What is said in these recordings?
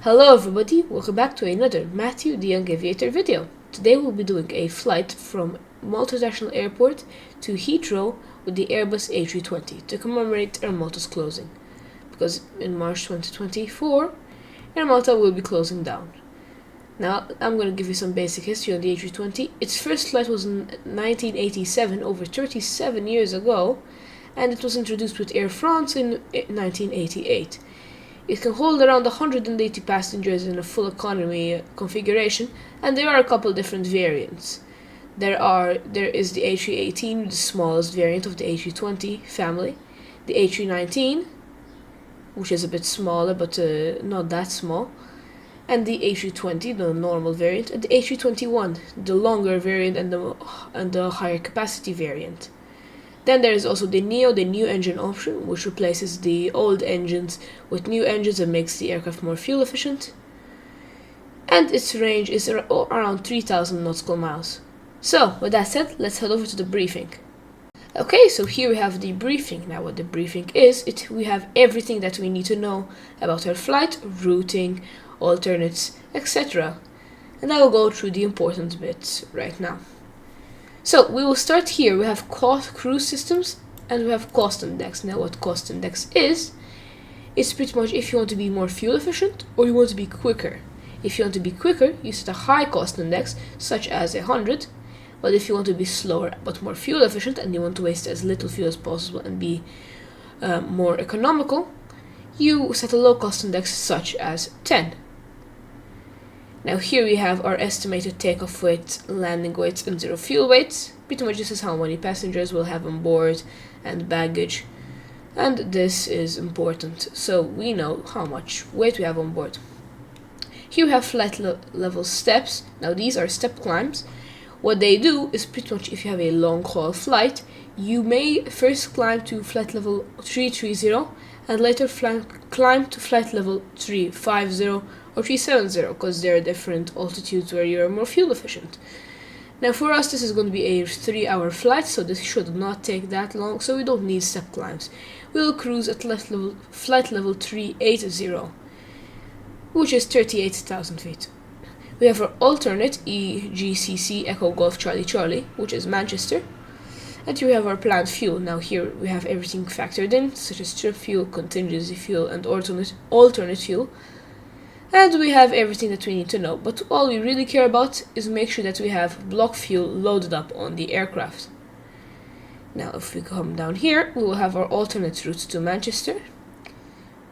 Hello everybody, welcome back to another Matthew the Young Aviator video. Today we'll be doing a flight from Malta International Airport to Heathrow with the Airbus A320 to commemorate Air Malta's closing. Because in March 2024, Air Malta will be closing down. Now, I'm going to give you some basic history on the A320. Its first flight was in 1987, over 37 years ago, and it was introduced with Air France in 1988. It can hold around 180 passengers in a full economy configuration, and there are a couple different variants. There is the A318, the smallest variant of the A320 family, the A319, which is a bit smaller but not that small, and the A320, the normal variant, and the A321, the longer variant and the higher capacity variant. Then there is also the Neo, the new engine option, which replaces the old engines with new engines and makes the aircraft more fuel efficient. And its range is around 3,000 nautical miles. So, with that said, let's head over to the briefing. Okay, so here we have the briefing. Now what the briefing is, we have everything that we need to know about our flight, routing, alternates, etc. And I will go through the important bits right now. So we will start here. We have cruise systems and we have cost index. Now what cost index is, it's pretty much if you want to be more fuel efficient or you want to be quicker. If you want to be quicker, you set a high cost index such as 100, but if you want to be slower but more fuel efficient and you want to waste as little fuel as possible and be more economical, you set a low cost index such as 10. Now here we have our estimated takeoff weight, landing weights, and zero fuel weights. Pretty much this is how many passengers we'll have on board and baggage. And this is important, so we know how much weight we have on board. Here we have flight level steps. Now these are step climbs. What they do is pretty much if you have a long haul flight, you may first climb to flight level 330 and later climb to flight level 350 or 370 because there are different altitudes where you are more fuel efficient. Now for us this is going to be a 3-hour flight, so this should not take that long, so we don't need step climbs. We will cruise at flight level 380, which is 38,000 feet. We have our alternate EGCC Echo Golf Charlie Charlie, which is Manchester. And here we have our planned fuel. Now here we have everything factored in, such as trip fuel, contingency fuel, and alternate fuel. And we have everything that we need to know. But all we really care about is make sure that we have block fuel loaded up on the aircraft. Now if we come down here, we will have our alternate routes to Manchester,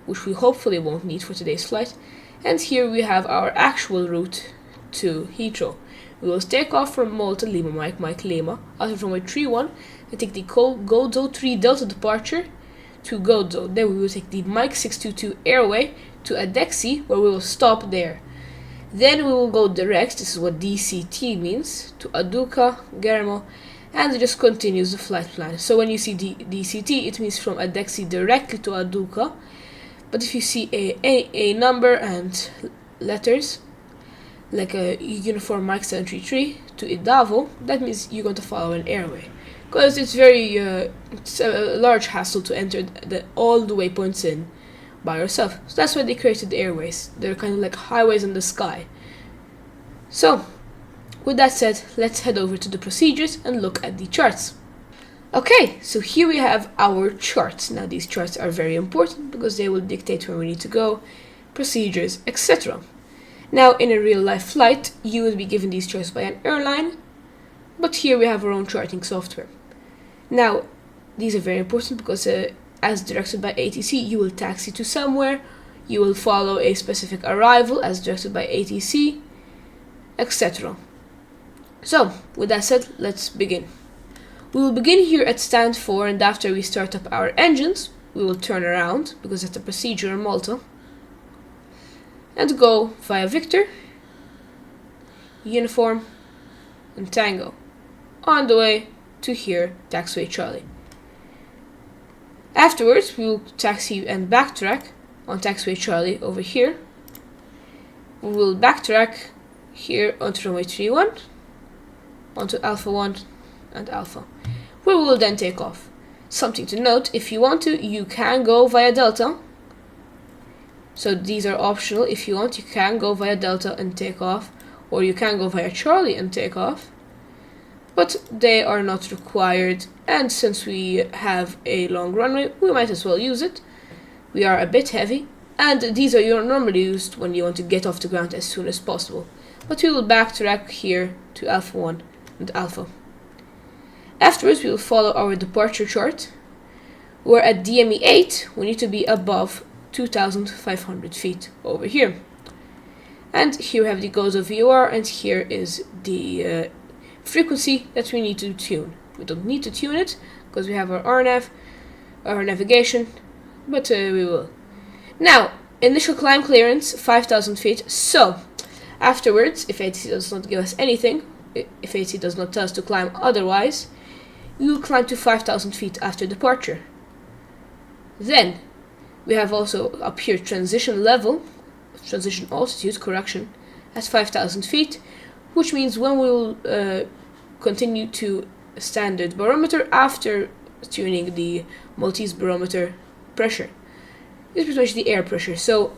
which we hopefully won't need for today's flight. And here we have our actual route to Heathrow. We will take off from Malta, Lima Mike Lima, Alpha Romeo 31, and take the Gozo 3 Delta departure to Gozo. Then we will take the Mike 622 Airway to Adexi, where we will stop there. Then we will go direct, this is what DCT means, to Aduca, Germo, and it just continues the flight plan. So when you see DCT, it means from Adexi directly to Aduca. But if you see a number and letters, like a uniform Mike 733 to Idavo, that means you're going to follow an airway. Because it's it's a large hassle to enter all the waypoints in by yourself. So that's why they created the airways. They're kind of like highways in the sky. So, with that said, let's head over to the procedures and look at the charts. Okay, so here we have our charts. Now these charts are very important because they will dictate where we need to go, procedures, etc. Now in a real life flight, you will be given these charts by an airline, but here we have our own charting software. Now, these are very important because as directed by ATC, you will taxi to somewhere, you will follow a specific arrival as directed by ATC, etc. So, with that said, let's begin. We will begin here at stand 4, and after we start up our engines, we will turn around, because that's a procedure in Malta, and go via Victor, Uniform, and Tango, on the way to here, taxiway Charlie. Afterwards, we will taxi and backtrack on taxiway Charlie over here. We will backtrack here onto runway 31, onto Alpha 1 and Alpha, where we will then take off. Something to note, if you want to, you can go via Delta, So these are optional. If you want, you can go via Delta and take off, or you can go via Charlie and take off, but they are not required, and since we have a long runway, we might as well use it. We are a bit heavy, and these are normally used when you want to get off the ground as soon as possible. But we will backtrack here to Alpha 1 and Alpha. Afterwards, we will follow our departure chart, where at DME 8, we need to be above 2,500 feet over here. And here we have the goals of VOR, and here is the frequency that we need to tune. We don't need to tune it, because we have our RNAV, our navigation, but we will. Now, initial climb clearance, 5,000 feet. So, afterwards, if ATC does not give us anything, if ATC does not tell us to climb otherwise, we will climb to 5,000 feet after departure. Then, we have also up here transition level, transition altitude, correction, at 5,000 feet, which means when we will continue to standard barometer after tuning the Maltese barometer pressure. It's pretty much the air pressure. So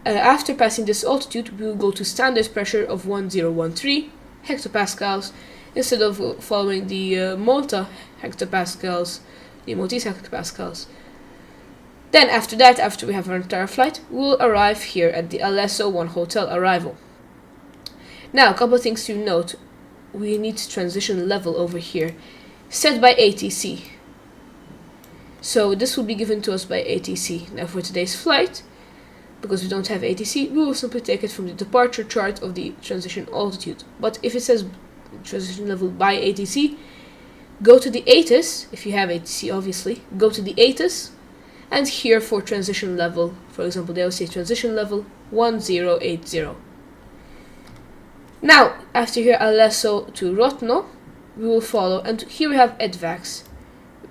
after passing this altitude, we will go to standard pressure of 1013 hectopascals instead of following the Malta hectopascals, the Maltese hectopascals. Then after that, after we have our entire flight, we'll arrive here at the LSO1 hotel arrival. Now, a couple of things to note. We need transition level over here, set by ATC. So this will be given to us by ATC. Now for today's flight, because we don't have ATC, we will simply take it from the departure chart of the transition altitude. But if it says transition level by ATC, go to the ATIS, if you have ATC obviously, go to the ATIS, and here for transition level, for example, they will say transition level 1080. Now, after here Alesso to Rotno, we will follow, and here we have EDVAX.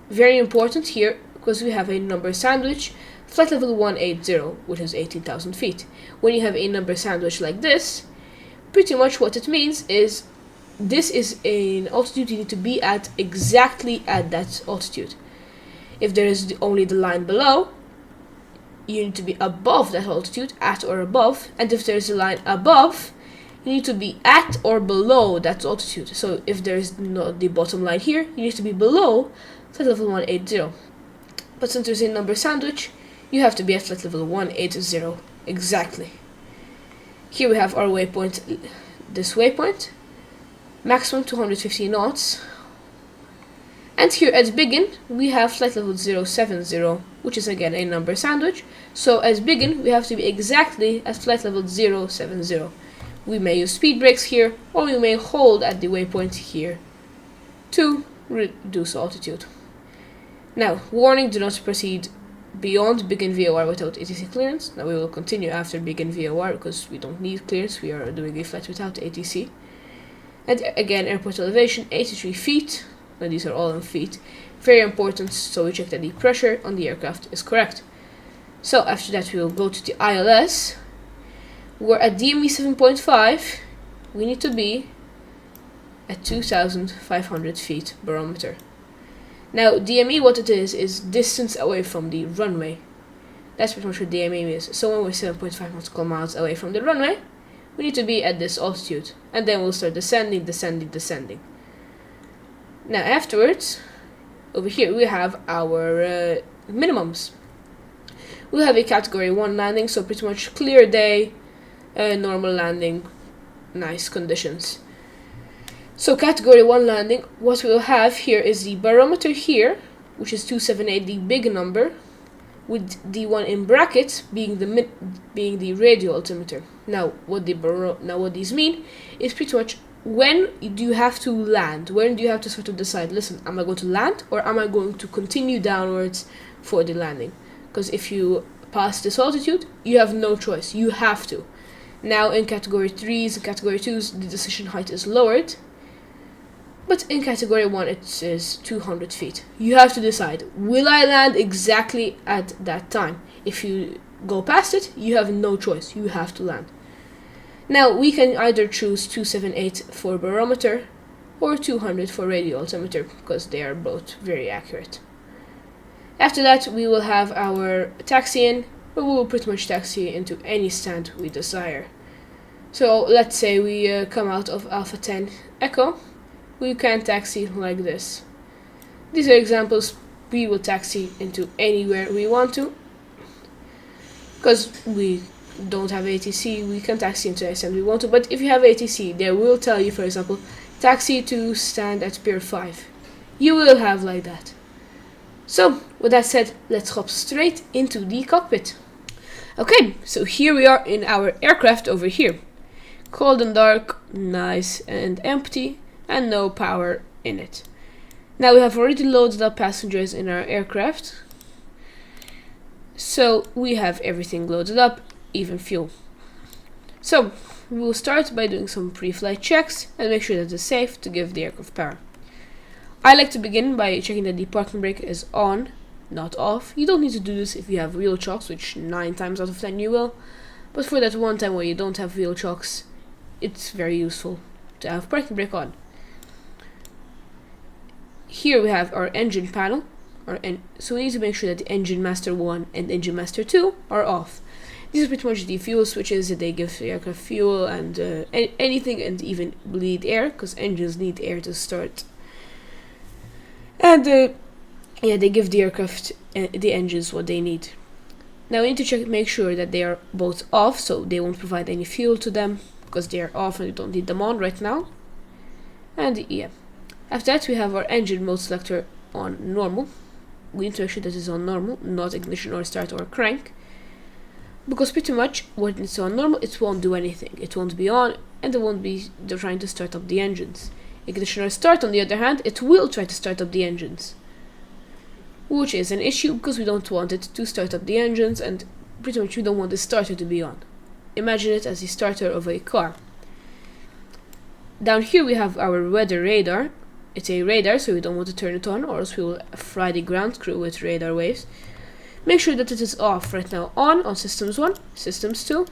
Very important here, because we have a number sandwich, flight level 180, which is 18,000 feet. When you have a number sandwich like this, pretty much what it means is, this is an altitude you need to be at exactly at that altitude. If there is only the line below, you need to be above that altitude, at or above, and if there is a line above, you need to be at or below that altitude. So if there is not the bottom line here, you need to be below flight level 180. But since there's a number sandwich, you have to be at flight level 180 exactly. Here we have our waypoint, this waypoint, maximum 250 knots. And here at begin, we have flight level 070, which is again a number sandwich. So as begin, we have to be exactly at flight level 070. We may use speed brakes here, or we may hold at the waypoint here to reduce altitude. Now, warning, do not proceed beyond begin VOR without ATC clearance. Now we will continue after begin VOR because we don't need clearance, we are doing a flight without ATC. And again, airport elevation, 83 feet. Now these are all in feet. Very important, so we check that the pressure on the aircraft is correct. So after that we will go to the ILS. We're at DME 7.5, we need to be at 2,500 feet barometer. Now DME, what it is distance away from the runway. That's pretty much what DME is. So when we're 7.5 nautical miles away from the runway, we need to be at this altitude. And then we'll start descending. Now afterwards, over here we have our minimums. We'll have a category 1 landing, so pretty much clear day, normal landing, nice conditions. So category 1 landing, what we'll have here is the barometer here, which is 278, the big number, with the one in brackets being the radio altimeter. Now what these mean is pretty much when do you have to land, when do you have to sort of decide, listen, am I going to land or am I going to continue downwards for the landing? Because if you pass this altitude, you have no choice, you have to. Now in category 3s and category 2s, the decision height is lowered. But in category 1, it is 200 feet. You have to decide, will I land exactly at that time? If you go past it, you have no choice. You have to land. Now, we can either choose 278 for barometer or 200 for radio altimeter, because they are both very accurate. After that, we will have our taxi-in, but we will pretty much taxi into any stand we desire. So let's say we come out of Alpha 10 Echo, we can taxi like this. These are examples. We will taxi into anywhere we want to. Because we don't have ATC, we can taxi into any stand we want to. But if you have ATC, they will tell you, for example, taxi to stand at Pier 5. You will have like that. So, with that said, let's hop straight into the cockpit. Okay, so here we are in our aircraft over here. Cold and dark, nice and empty, and no power in it. Now we have already loaded up passengers in our aircraft. So we have everything loaded up, even fuel. So we will start by doing some pre-flight checks and make sure that it's safe to give the aircraft power. I like to begin by checking that the parking brake is on, not off. You don't need to do this if you have wheel chocks, which 9 times out of 10 you will. But for that one time where you don't have wheel chocks, it's very useful to have parking brake on. Here we have our engine panel, so we need to make sure that the engine master 1 and engine master 2 are off. These are pretty much the fuel switches that they give the aircraft fuel and anything, and even bleed air, because engines need air to start. And yeah, they give the aircraft, the engines, what they need. Now we need to make sure that they are both off, so they won't provide any fuel to them, because they are off and we don't need them on right now. And yeah, after that we have our engine mode selector on normal. We need to make sure that it's on normal, not ignition or start or crank, because pretty much when it's on normal it won't do anything. It won't be on, and it won't be trying to start up the engines. Ignition or start, on the other hand, it will try to start up the engines, which is an issue because we don't want it to start up the engines, and pretty much we don't want the starter to be on. Imagine it as the starter of a car. Down here we have our weather radar. It's a radar, so we don't want to turn it on, or else we will fry the ground crew with radar waves. Make sure that it is off right now, on systems 1, systems 2.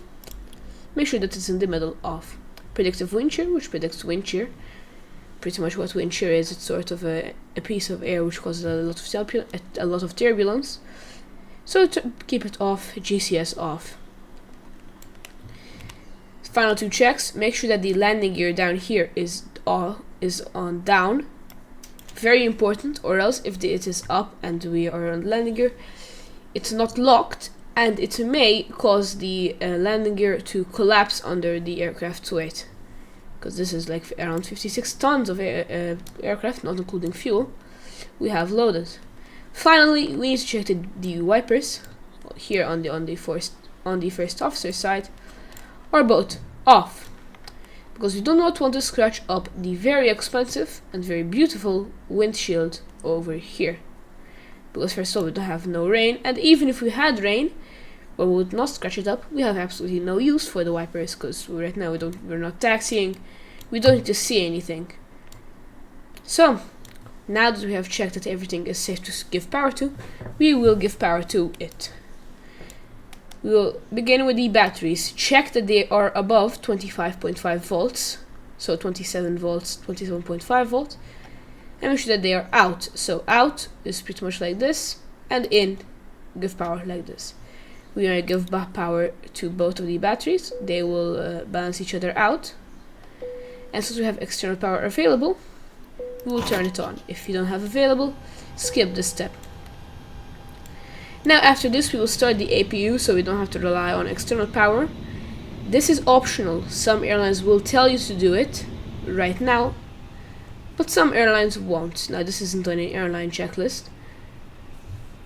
Make sure that it's in the middle, off. Predictive wind shear, which predicts wind shear. Pretty much what wind shear is, it's sort of a piece of air which causes a lot of turbulence. So to keep it off, GCS off. Final 2 checks. Make sure that the landing gear down here is on down. Very important, or else if it is up and we are on landing gear, it's not locked, and it may cause the landing gear to collapse under the aircraft's weight, because this is like around 56 tons of aircraft, not including fuel, we have loaded. Finally, we need to check the wipers here on the first officer side are both off, because we do not want to scratch up the very expensive and very beautiful windshield over here. Because first of all, we don't have no rain, and even if we had rain, well, we would not scratch it up. We have absolutely no use for the wipers, because right now we're not taxiing. We don't need to see anything. So now that we have checked that everything is safe to give power to, we will give power to it. We will begin with the batteries. Check that they are above 25.5 volts. So 27 volts, 27.5 volts. And make sure that they are out. So out is pretty much like this. And in, give power like this. We are going to give power to both of the batteries. They will balance each other out. And since we have external power available, we will turn it on. If you don't have available, skip this step. Now after this we will start the APU, so we don't have to rely on external power. This is optional. Some airlines will tell you to do it right now, but some airlines won't. Now this isn't on an airline checklist,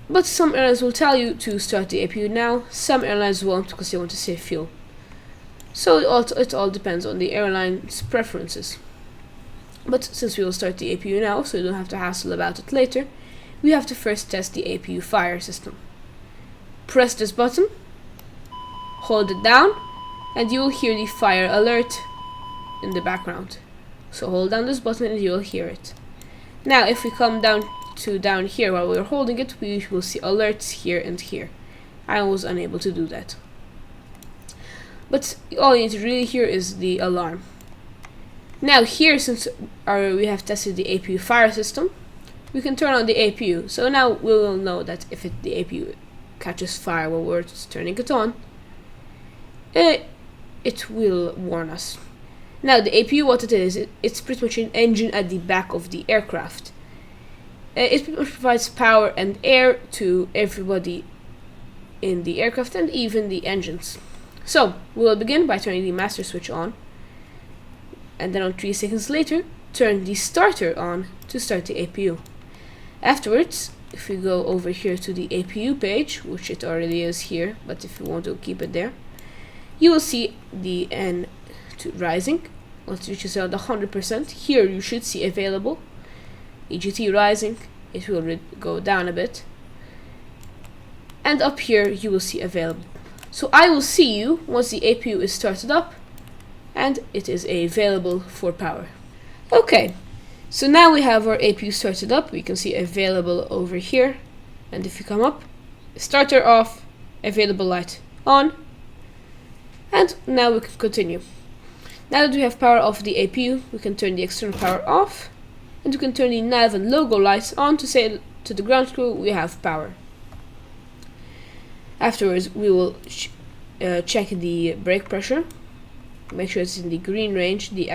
but some airlines will tell you to start the APU now. Some airlines won't because they want to save fuel. So it all depends on the airline's preferences. But since we will start the APU now, so you don't have to hassle about it later, we have to first test the APU fire system. Press this button, hold it down, and you will hear the fire alert in the background. So hold down this button and you will hear it. Now if we come down here while we're holding it, we will see alerts here and here. I was unable to do that. But all you need to really hear is the alarm. Now here, since we have tested the APU fire system, we can turn on the APU. So now we will know that if the APU catches fire while we're turning it on, it will warn us. Now the APU, what it is, it's pretty much an engine at the back of the aircraft. It pretty much provides power and air to everybody in the aircraft and even the engines. So we will begin by turning the master switch on, and then on 3 seconds later turn the starter on to start the APU. Afterwards, if we go over here to the APU page, which it already is here, but if you want to keep it there, you will see the N rising. Once it reaches around 100%, here you should see available. EGT rising, it will go down a bit. And up here you will see available. So I will see you once the APU is started up and it is available for power. Okay, so now we have our APU started up. We can see available over here. And if you come up, starter off, available light on. And now we can continue. Now that we have power off the APU, we can turn the external power off, and we can turn the nav and logo lights on to say to the ground crew we have power. Afterwards, we will check the brake pressure, make sure it's in the green range. The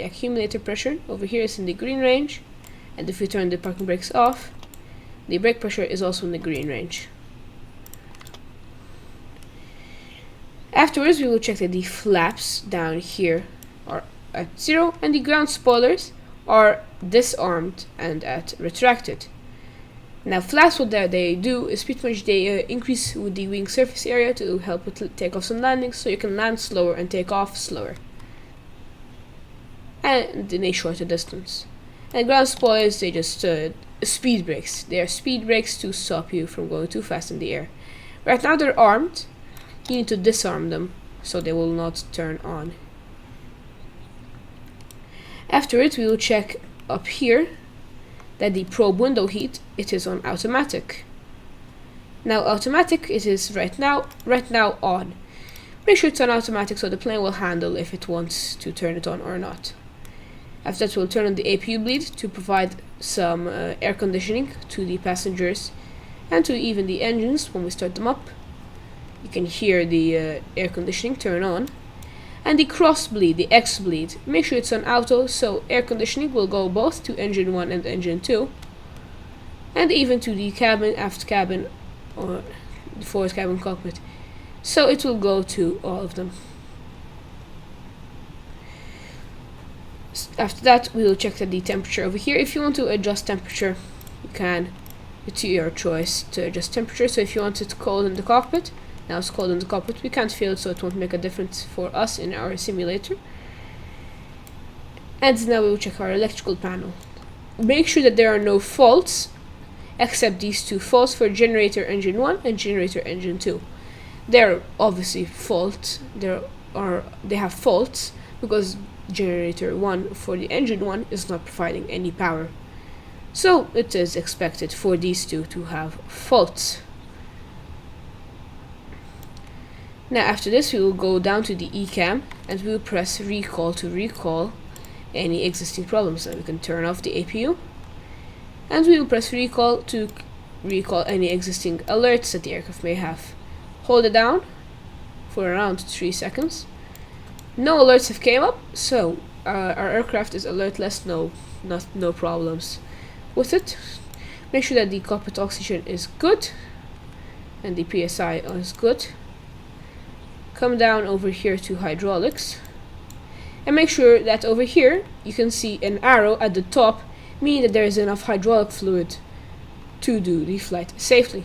accumulator pressure over here is in the green range, and if we turn the parking brakes off, the brake pressure is also in the green range. Afterwards, we will check that the flaps down here are at 0 and the ground spoilers are disarmed and at retracted. Now flaps, what they do is pretty much they increase with the wing surface area to help with takeoffs and landings, so you can land slower and take off slower and in a shorter distance. And ground spoilers, they just speed brakes. They are speed brakes to stop you from going too fast in the air. Right now they're armed. You need to disarm them so they will not turn on. Afterwards, we will check up here that the probe window heat, it is on automatic. Now automatic, it is right now on. Make sure it's on automatic so the plane will handle if it wants to turn it on or not. After that, we'll turn on the APU bleed to provide some air conditioning to the passengers and to even the engines when we start them up. You can hear the air conditioning turn on. And the cross bleed, the X bleed, make sure it's on auto so air conditioning will go both to engine 1 and engine 2, and even to the cabin, aft cabin, or the forward cabin cockpit. So it will go to all of them. After that, we will check the temperature over here. If you want to adjust temperature, you can. It's your choice to adjust temperature. So if you want it cold in the cockpit, now it's cold in the cockpit, we can't feel it, so it won't make a difference for us in our simulator. And now we will check our electrical panel. Make sure that there are no faults, except these two faults for generator engine 1 and generator engine 2. They're obviously faults. They have faults because generator 1 for the engine 1 is not providing any power. So it is expected for these two to have faults. Now after this, we will go down to the ECAM and we will press recall to recall any existing problems. And we can turn off the APU, and we will press recall to recall any existing alerts that the aircraft may have. Hold it down for around 3 seconds. No alerts have came up, so our aircraft is alertless. No problems with it. Make sure that the cockpit oxygen is good and the PSI is good. Come down over here to hydraulics and make sure that over here you can see an arrow at the top, meaning that there is enough hydraulic fluid to do the flight safely.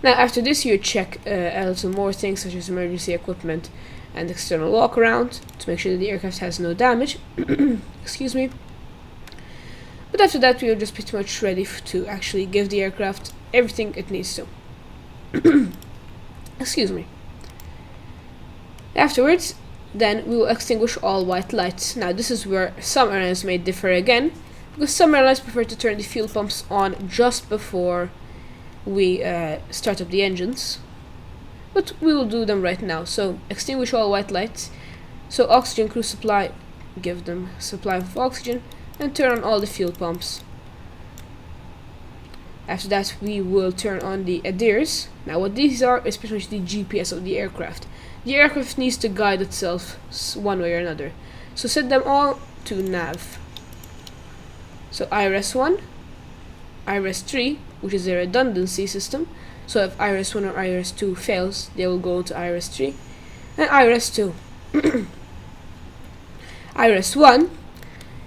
Now after this, you check a little more things such as emergency equipment and external walk around to make sure that the aircraft has no damage. Excuse me. But after that, we are just pretty much ready to actually give the aircraft everything it needs to. Excuse me. Afterwards, then we will extinguish all white lights. Now this is where some airlines may differ again, because some airlines prefer to turn the fuel pumps on just before we start up the engines. But we will do them right now. So extinguish all white lights. So oxygen crew supply, give them supply of oxygen, and turn on all the fuel pumps. After that, we will turn on the ADIRs. Now what these are is pretty much the GPS of the aircraft. The aircraft needs to guide itself one way or another. So set them all to nav. So IRS-1, IRS-3, which is a redundancy system. So if IRS-1 or IRS-2 fails, they will go to IRS-3. And IRS-2. IRS-1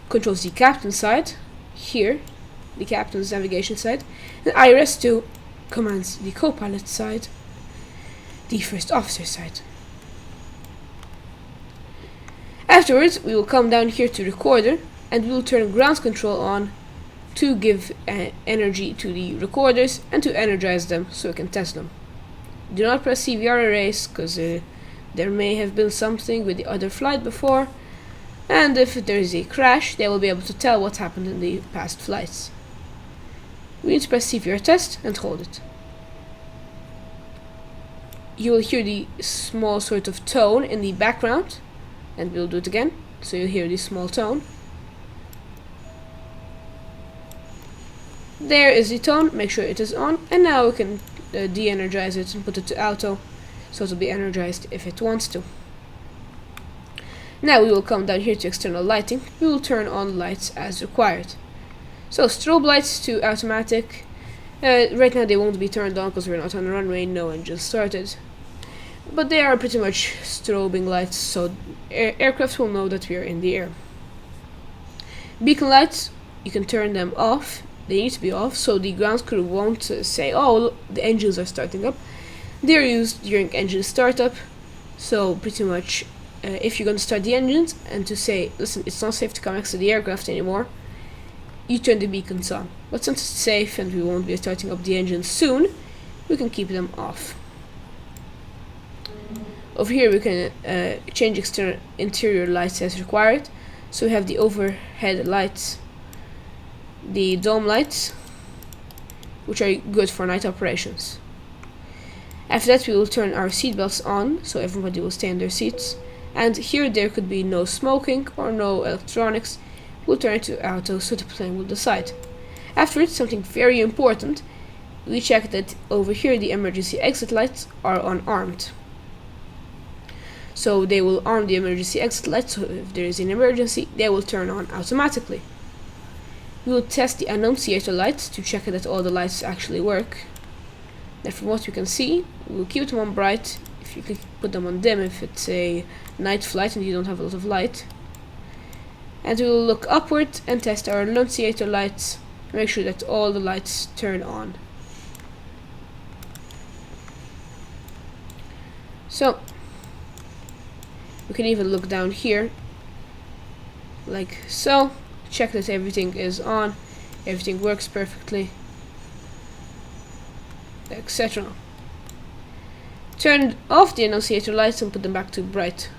controls the captain side, here, the captain's navigation side, and IRS-2 commands the co-pilot side, the first officer side. Afterwards, we will come down here to recorder, and we will turn ground control on to give energy to the recorders and to energize them so we can test them. Do not press CVR erase, because there may have been something with the other flight before, and if there is a crash, they will be able to tell what happened in the past flights. We need to press CVR test and hold it. You will hear the small sort of tone in the background, and we'll do it again, so you'll hear the small tone. There is the tone, make sure it is on, and now we can de-energize it and put it to auto, so it will be energized if it wants to. Now we will come down here to external lighting. We will turn on lights as required. So strobe lights to automatic. Right now they won't be turned on because we're not on the runway, no engine started. But they are pretty much strobing lights, so aircraft will know that we are in the air. Beacon lights, you can turn them off. They need to be off, so the ground crew won't say, oh, the engines are starting up. They're used during engine startup, so pretty much if you're going to start the engines and to say, listen, it's not safe to come next to the aircraft anymore, you turn the beacons on. But since it's safe and we won't be starting up the engines soon, we can keep them off. Over here we can change external interior lights as required. So we have the overhead lights, the dome lights, which are good for night operations. After that we will turn our seatbelts on, so everybody will stay in their seats. And here there could be no smoking or no electronics. We'll turn it to auto so the plane will decide. Afterwards, something very important, we check that over here the emergency exit lights are unarmed. So they will arm the emergency exit lights, so if there is an emergency, they will turn on automatically. We will test the annunciator lights to check that all the lights actually work. Now from what you can see, we'll keep them on bright. If you can put them on dim if it's a night flight and you don't have a lot of light. And we will look upward and test our annunciator lights. Make sure that all the lights turn on. So we can even look down here like so. Check that everything is on, everything works perfectly, etc. Turn off the annunciator lights and put them back to bright.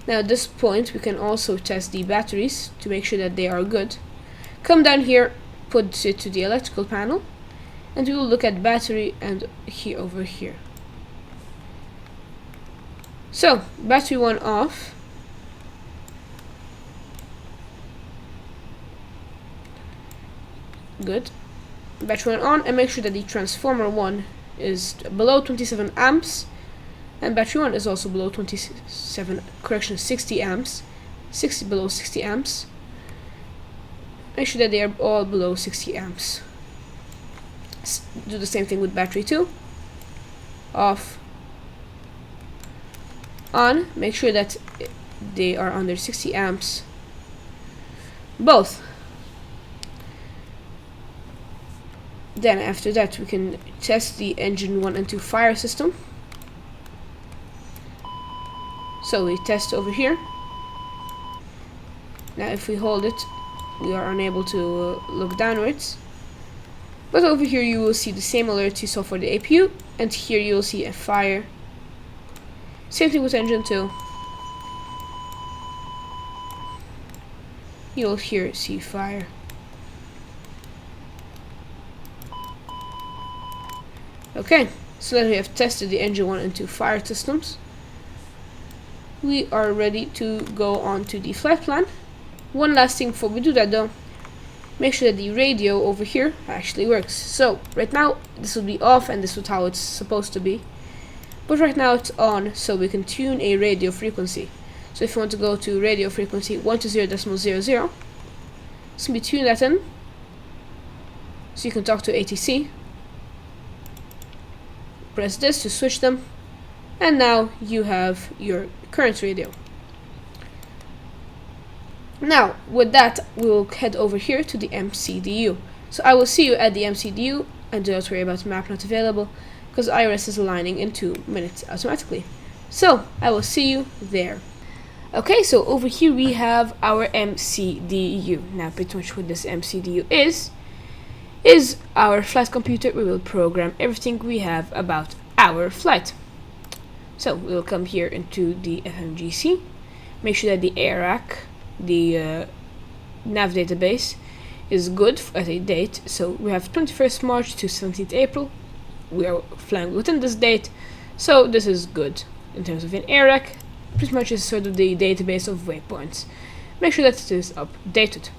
Now at this point we can also test the batteries to make sure that they are good. Come down here, put it to the electrical panel, and we will look at battery and here over here. So battery 1 off. Good. Battery 1 on, and make sure that the transformer 1 is below 27 amps, and battery 1 is also below 60 amps, below 60 amps. Make sure that they are all below 60 amps. Do the same thing with battery 2. Off. On. Make sure that they are under 60 amps. Both. Then after that we can test the engine 1 and 2 fire system. So we test over here. Now if we hold it, we are unable to look downwards. But over here you will see the same alert you saw for the APU, and here you will see a fire. Same thing with engine 2. You'll here see fire. Okay, so that we have tested the engine 1 and 2 fire systems, we are ready to go on to the flight plan. One last thing before we do that though, make sure that the radio over here actually works. So right now this will be off and this is how it's supposed to be, but right now it's on, so we can tune a radio frequency. So if you want to go to radio frequency 120.00, so we tune that in so you can talk to ATC. Press this to switch them, and now you have your current radio. Now with that we will head over here to the MCDU. So I will see you at the MCDU, and do not worry about map not available because IRS is aligning in 2 minutes automatically. So I will see you there. Okay, so over here we have our MCDU. Now pretty much what this MCDU is our flight computer. We will program everything we have about our flight. So we will come here into the FMGC, make sure that the AIRAC, the nav database, is good at a date. So we have 21st March to 17th April. We are flying within this date, so this is good. In terms of an AIRAC, pretty much is sort of the database of waypoints. Make sure that it is updated.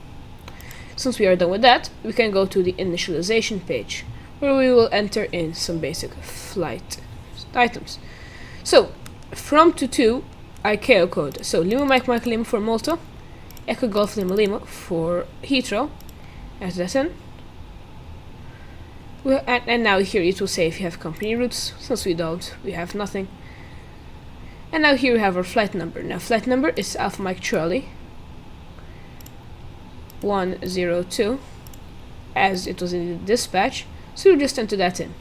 Since we are done with that, we can go to the initialization page, where we will enter in some basic flight items. So, from to ICAO code. So, Lima Mike Mike Lima for Malta, Echo Golf Lima Lima for Heathrow. As that's in. And now here it will say if you have company routes. Since we don't, we have nothing. And now here we have our flight number. Now, flight number is Alpha Mike Charlie 102, as it was in the dispatch, so we'll just enter that in.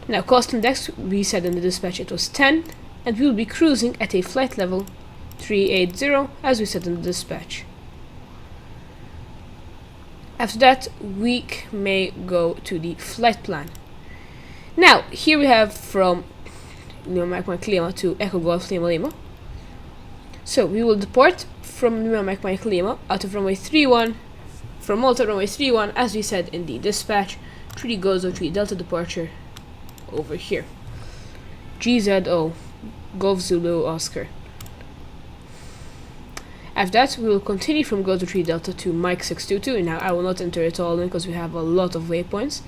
Now cost index, we said in the dispatch it was 10, and we will be cruising at a flight level 380, as we said in the dispatch. After that, we may go to the flight plan. Now here we have from Lima Mike Mike Lima to Echo Golf Lima Lima. So we will depart from Lima Mike Mike Lima out of runway 31, from Malta runway 31, as we said in the dispatch, 3 Gozo 3 Delta departure over here. GZO, Golf Zulu Oscar. After that, we will continue from Gozo 3 Delta to Mike 622. Now I will not enter it all in because we have a lot of waypoints,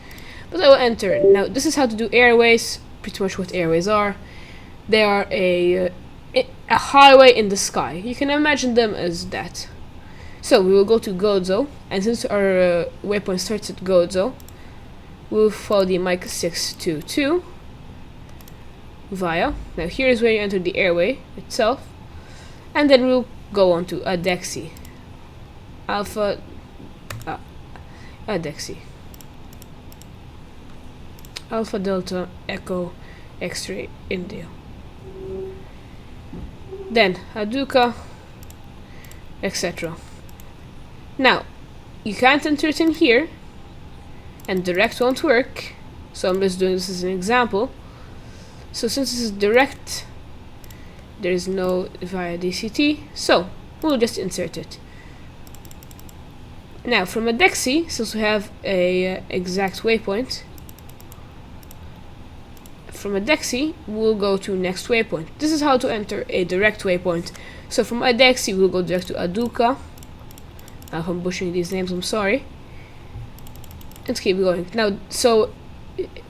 but I will enter. Now this is how to do airways, pretty much what airways are. They are a highway in the sky. You can imagine them as that. So we will go to Gozo, and since our waypoint starts at Gozo, we will follow the Mike 622 via. Now here is where you enter the airway itself, and then we'll go on to Adexi. Alpha Adexi. Alpha Delta Echo X-ray India. Then Aduka, etc. Now you can't enter it in here, and direct won't work, so I'm just doing this as an example. So since this is direct, there is no via DCT, so we'll just insert it. Now from Adexi, since we have a exact waypoint, from Adexi we'll go to next waypoint. This is how to enter a direct waypoint. So from Adexi we'll go direct to Aduka. If I'm butchering these names, I'm sorry. Let's keep going. Now, so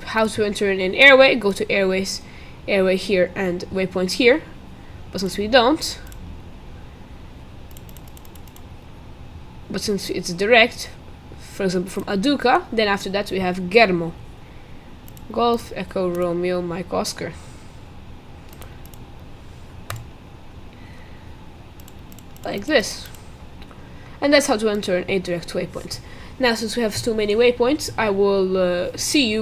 how to enter in an airway? Go to airways, airway here, and waypoints here. But since we don't, but since it's direct, for example from Aduka, then after that we have Germo. Golf Echo Romeo Mike Oscar. Like this. And that's how to enter a direct waypoint. Now since we have too many waypoints, I will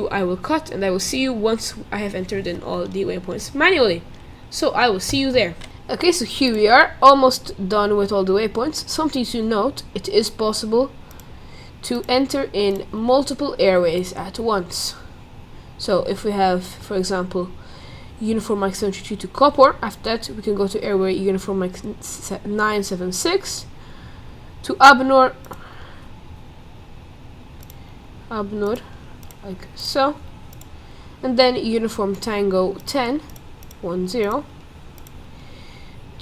I will cut, and I will see you once I have entered in all the waypoints manually. So I will see you there. Okay, so here we are, almost done with all the waypoints. Something to note, it is possible to enter in multiple airways at once. So if we have, for example, Uniform Mike 73 to Kopor, after that we can go to airway Uniform Mike 976 to Abnor, like so, and then Uniform Tango 10 to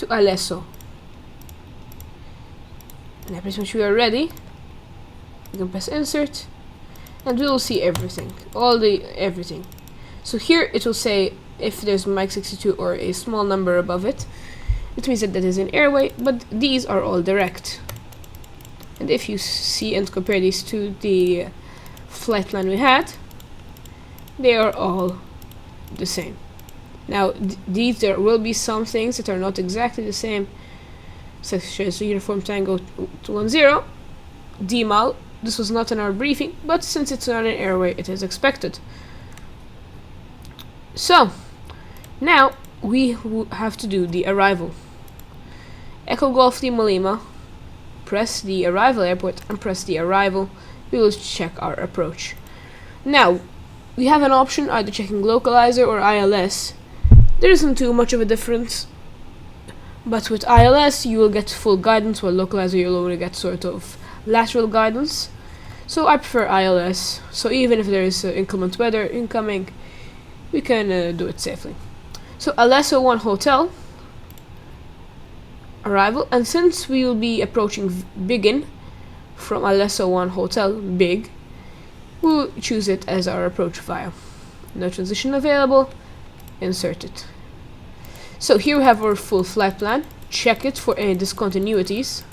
Alesso. And pretty much we are ready You can press insert, and we will see everything, everything. So here it will say if there's Mike 62 or a small number above it, it means that is an airway, but these are all direct. And if you see and compare these to the flight plan we had, they are all the same. Now there will be some things that are not exactly the same, such as Uniform Tango 210, DMAL. This was not in our briefing, but since it's not an airway, it is expected. So now we have to do the arrival. Echo Golf Lima Lima, press the arrival airport and press the arrival. We will check our approach. Now we have an option either checking localizer or ILS. There isn't too much of a difference, but with ILS you will get full guidance, while localizer you'll only get sort of lateral guidance. So I prefer ILS, so even if there is inclement weather incoming, we can do it safely. So Alesso 1 Hotel, arrival, and since we will be approaching Biggin from Alesso 1 Hotel Big, we'll choose it as our approach via. No transition available, insert it. So here we have our full flight plan. Check it for any discontinuities,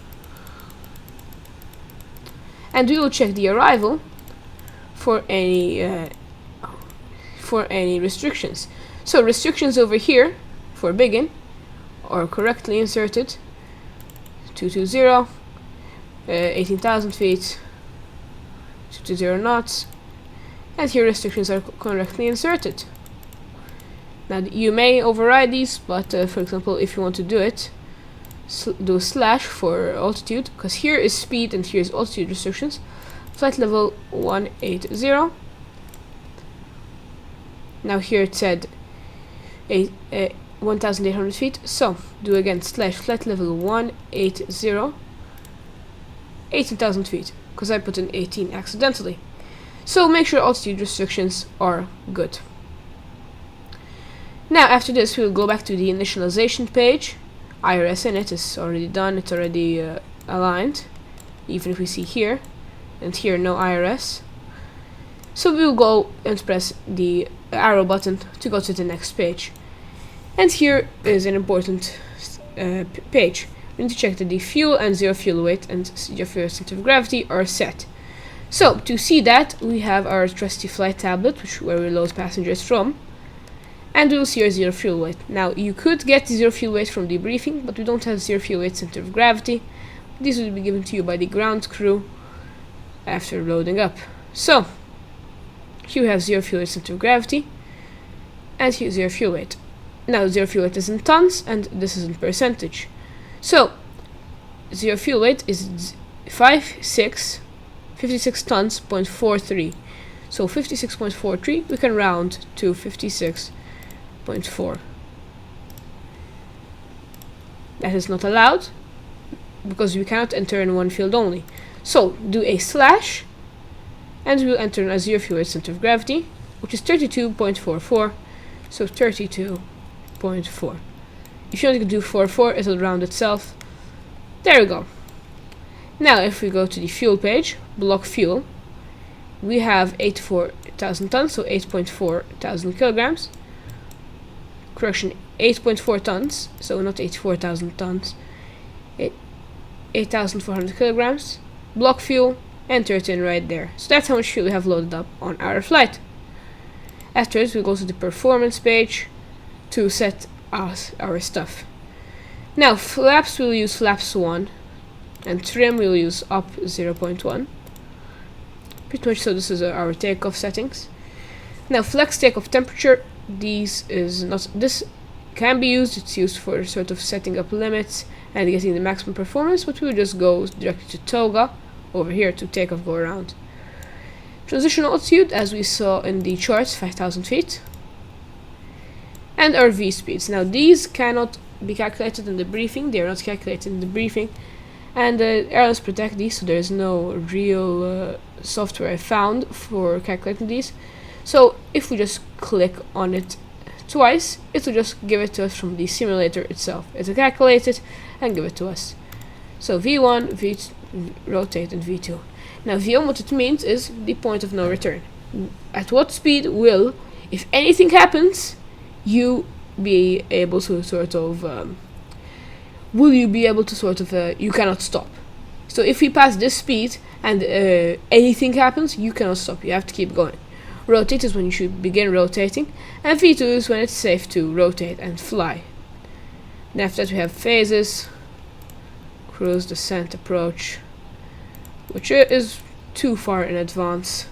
and we will check the arrival for any restrictions. So restrictions over here for Biggin are correctly inserted. 220, 18,000 feet, 220 knots, and here restrictions are correctly inserted. Now you may override these, but for example, if you want to do it, do a slash for altitude, because here is speed and here is altitude restrictions. Flight level 180. Now here it said 1,800 feet, so do again slash flight level 180, 18,000 feet, because I put in 18 accidentally. So make sure altitude restrictions are good. Now after this we'll go back to the initialization page. IRS in it is already done, it's already aligned, even if we see here and here no IRS. So we'll go and press the arrow button to go to the next page. And here is an important page. We need to check that the fuel and zero fuel weight and zero fuel center of gravity are set. So to see that, we have our trusty flight tablet, where we load passengers from, and we will see our zero fuel weight. Now you could get zero fuel weight from the briefing, but we don't have zero fuel weight center of gravity. These will be given to you by the ground crew after loading up. So here we have zero fuel weight center of gravity, and here zero fuel weight. Now zero fuel weight is in tons, and this is in percentage. So zero fuel weight is 56 tons, 0.43. So 56.43, we can round to 56.4. That is not allowed, because we cannot enter in one field only. So do a slash, and we'll enter in a zero fuel weight center of gravity, which is 32.44. So 32.4. If you want to do 44, it'll round itself. There we go. Now if we go to the fuel page, block fuel, we have 84,000 tons, so 8.4 thousand kilograms. Correction, 8.4 tons, so not 84,000 tons. 8,400 kilograms. Block fuel, enter it in right there. So that's how much fuel we have loaded up on our flight. After this, we go to the performance page to set our stuff. Now flaps, we'll use flaps 1, and trim we'll use up 0.1. Pretty much, so this is our takeoff settings. Now flex takeoff temperature, this can be used, it's used for sort of setting up limits and getting the maximum performance, but we'll just go directly to toga over here to takeoff go around. Transition altitude, as we saw in the charts, 5,000 feet. And our V speeds. Now these cannot be calculated in the briefing, they are not calculated in the briefing, and airlines protect these, so there is no real software I found for calculating these. So if we just click on it twice, it will just give it to us from the simulator itself. It will calculate it and give it to us. So V1, V2, rotate, and V2. Now VO, what it means is the point of no return. At what speed will, if anything happens, you be able to sort of will you be able to sort of you cannot stop. So if we pass this speed and anything happens, you cannot stop, you have to keep going. Rotate is when you should begin rotating, and V2 is when it's safe to rotate and fly. And after that we have phases, cruise, descent, approach, which is too far in advance,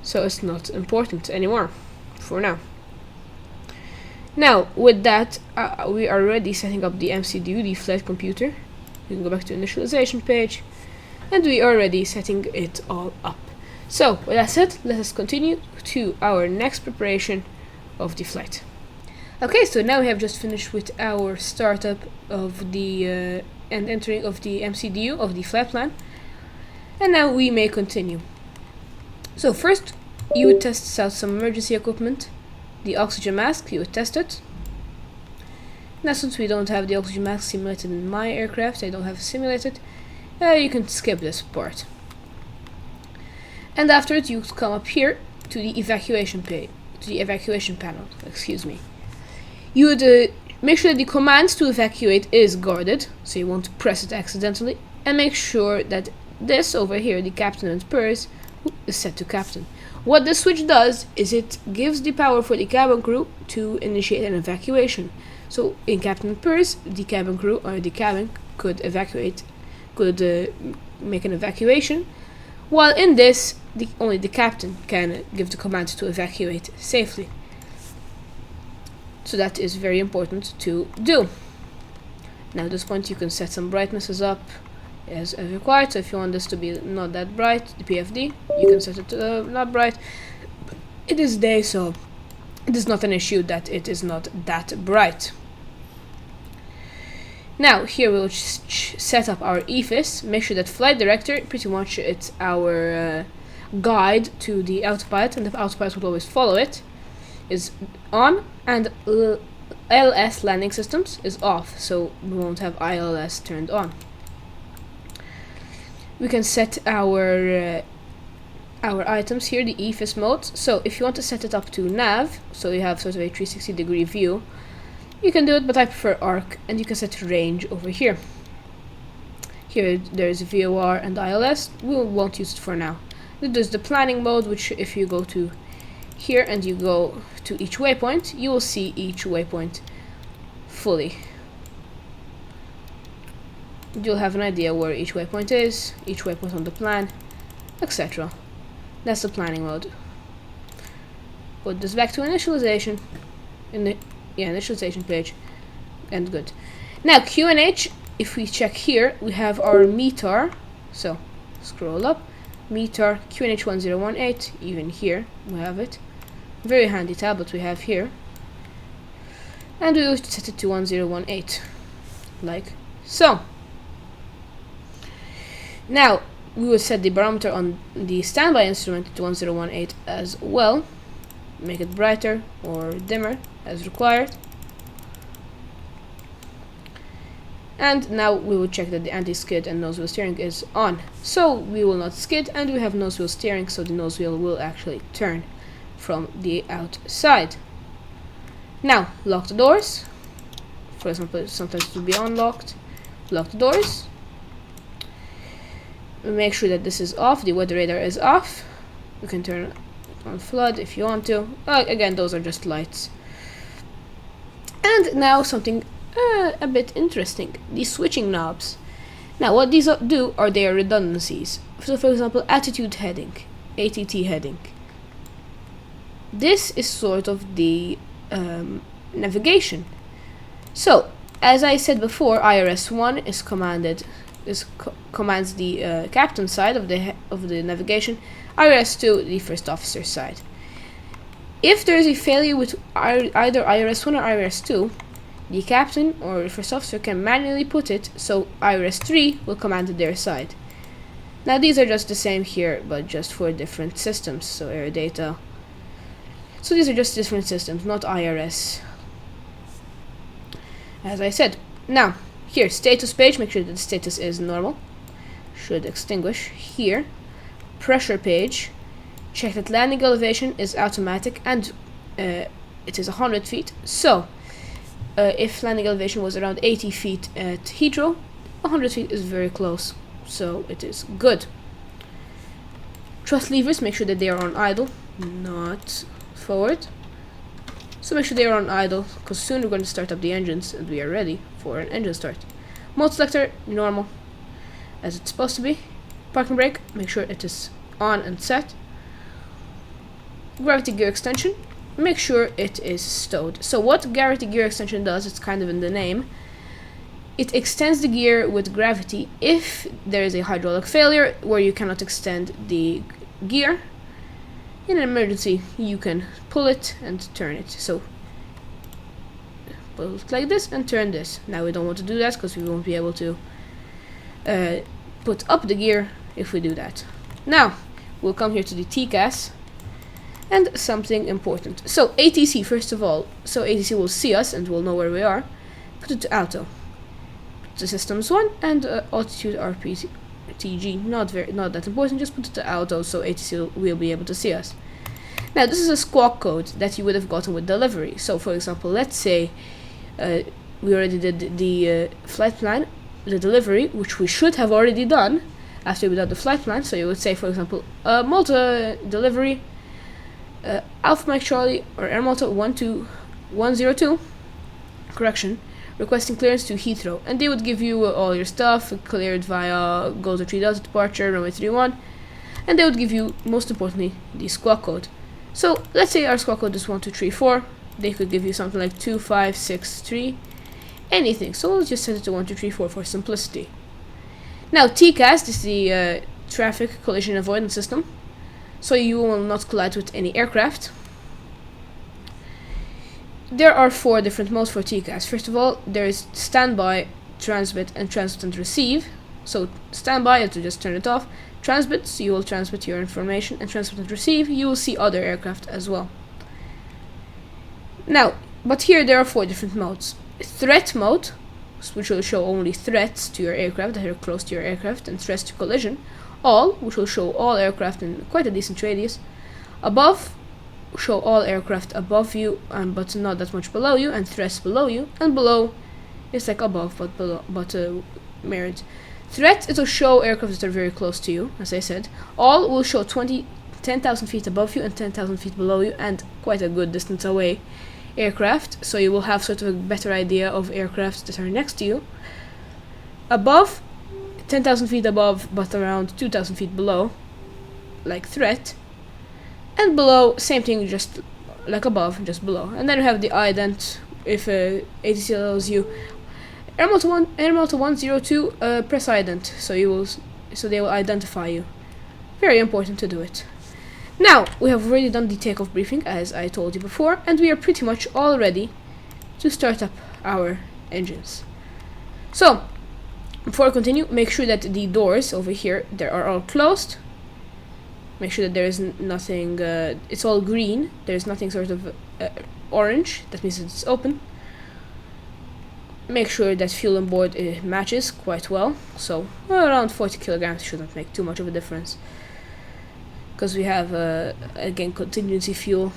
so it's not important anymore for now. Now, with that, we are already setting up the MCDU, the flight computer. You can go back to initialization page, and we are already setting it all up. So, with that said, let us continue to our next preparation of the flight. Okay, so now we have just finished with our startup of the and entering of the MCDU of the flight plan, and now we may continue. So first, you would test out some emergency equipment. The oxygen mask, you would test it. Now since we don't have the oxygen mask simulated in my aircraft, I don't have it simulated, you can skip this part. And after it, you come up here to the evacuation panel, excuse me. You would make sure that the command to evacuate is guarded, so you won't press it accidentally, and make sure that this over here, the captain and purse, is set to captain. What this switch does is it gives the power for the cabin crew to initiate an evacuation. So in captain purse, the cabin crew or the cabin could make an evacuation, while in this, only the captain can give the command to evacuate safely. So that is very important to do. Now at this point you can set some brightnesses up as required. So if you want this to be not that bright, the PFD, you can set it to not bright. It is day, so it is not an issue that it is not that bright. Now here we'll set up our EFIS. Make sure that flight director, pretty much it's our guide to the autopilot, and the autopilot will always follow it, is on, and LS landing systems is off, so we won't have ILS turned on. We can set our items here, the EFIS modes. So if you want to set it up to nav, so you have sort of a 360-degree view, you can do it, but I prefer arc, and you can set range over here. Here there's VOR and ILS. We won't use it for now. There's the planning mode, which if you go to here and you go to each waypoint, you will see each waypoint fully. You'll have an idea where each waypoint is, each waypoint on the plan, etc. That's the planning mode. Put this back to initialization in the initialization page, and good. Now QNH, if we check here, we have our METAR. So scroll up, METAR QNH 1018. Even here we have it. Very handy tablet we have here, and we will set it to 1018, like so. Now we will set the barometer on the standby instrument to 1018 as well. Make it brighter or dimmer as required. And now we will check that the anti-skid and nose wheel steering is on. So we will not skid, and we have nose wheel steering, so the nose wheel will actually turn from the outside. Now lock the doors. For example, sometimes to be unlocked. Lock the doors. Make sure that this is off, the weather radar is off. You can turn on flood if you want to. Again, those are just lights. And now something a bit interesting, the switching knobs. Now what these do are their redundancies. So for example, attitude heading, ATT heading. This is sort of the navigation. So as I said before, IRS-1 is commands the captain side of the navigation, IRS-2 the first officer side. If there is a failure with either IRS-1 or IRS-2, the captain or first officer can manually put it, so IRS-3 will command their side. Now these are just the same here, but just for different systems, so air data. So these are just different systems, not IRS. As I said. Now, here, status page, make sure that the status is normal. Should extinguish here. pressure page, check that landing elevation is automatic and it is 100 feet. So if landing elevation was around 80 feet at Heathrow, 100 feet is very close, so it is good. Thrust levers, make sure that they are on idle, not forward. So make sure they are on idle, because soon we're going to start up the engines and we are ready for an engine start. Mode selector, normal, as it's supposed to be. Parking brake, make sure it is on and set. Gravity gear extension, make sure it is stowed. So what gravity gear extension does, it's kind of in the name. It extends the gear with gravity if there is a hydraulic failure where you cannot extend the gear. In an emergency, you can pull it and turn it. So pull it like this and turn this. Now we don't want to do that because we won't be able to put up the gear if we do that. Now we'll come here to the TCAS and something important. So ATC, first of all, so ATC will see us and will know where we are. Put it to auto. The systems 1 and altitude RPTG, not that important, just put it to auto so ATC will be able to see us. Now this is a squawk code that you would have gotten with delivery. So for example, let's say we already did the flight plan, the delivery, which we should have already done after we did the flight plan. So you would say, for example, Malta delivery, Alpha Mike Charlie or Air Malta 12102, correction, requesting clearance to Heathrow, and they would give you all your stuff cleared via Golden 3 Delta departure, runway 31, and they would give you, most importantly, the squawk code. So let's say our squawk code is 1234, they could give you something like 2563, anything. So we'll just set it to 1234 for simplicity. Now TCAS is the traffic collision avoidance system, so you will not collide with any aircraft. There are 4 different modes for TCAS. First of all, there is standby, transmit, and transmit and receive. So standby, you have to just turn it off. Transmit, so you will transmit your information, and transmit and receive, you will see other aircraft as well. Now, but here there are 4 different modes. Threat mode, which will show only threats to your aircraft that are close to your aircraft, and threats to collision. All, which will show all aircraft in quite a decent radius. Above, show all aircraft above you but not that much below you, and threats below you, and below is like above but below, but mirrored. Threat, it will show aircraft that are very close to you, as I said. All will show 10,000 feet above you and 10,000 feet below you and quite a good distance away aircraft, so you will have sort of a better idea of aircraft that are next to you. Above, 10,000 feet above but around 2,000 feet below, like threat. And below, same thing, just like above, just below. And then you have the ident. If ATC allows you, Air Malta 102, press ident. So they will identify you. Very important to do it. Now we have already done the takeoff briefing, as I told you before, and we are pretty much all ready to start up our engines. So before I continue, make sure that the doors over here they are all closed. Make sure that there is nothing, it's all green, there's nothing sort of orange, that means it's open. Make sure that fuel on board matches quite well, so around 40 kilograms shouldn't make too much of a difference. Because we have, again, contingency fuel.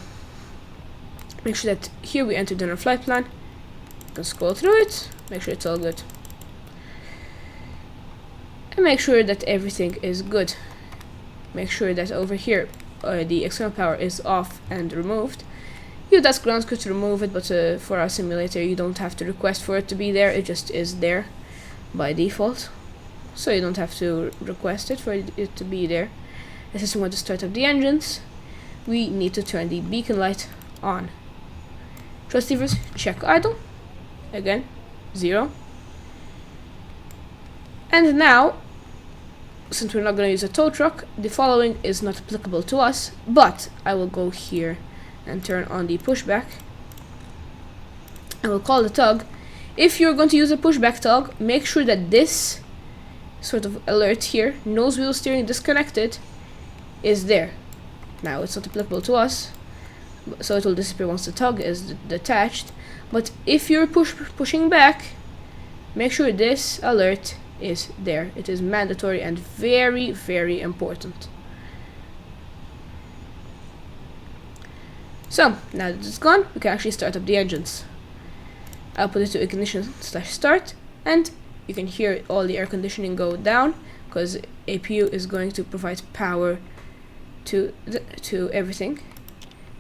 Make sure that here we entered in our flight plan. You can scroll through it, make sure it's all good. And make sure that everything is good. Make sure that over here the external power is off and removed. You'd ask ground crew to remove it, but for our simulator you don't have to request for it to be there, it just is there by default. So you don't have to request it for it to be there. This is when to start up the engines. We need to turn the beacon light on. Thrust levers, check idle. Again, 0. And now, since we're not going to use a tow truck, the following is not applicable to us, but I will go here and turn on the pushback. I will call the tug. If you're going to use a pushback tug, make sure that this sort of alert here, nose wheel steering disconnected, is there. Now it's not applicable to us, so it will disappear once the tug is detached, but if you're pushing back, make sure this alert is there. It is mandatory and very, very important. So now that it's gone, we can actually start up the engines. I'll put it to ignition/start, and you can hear all the air conditioning go down because APU is going to provide power to everything.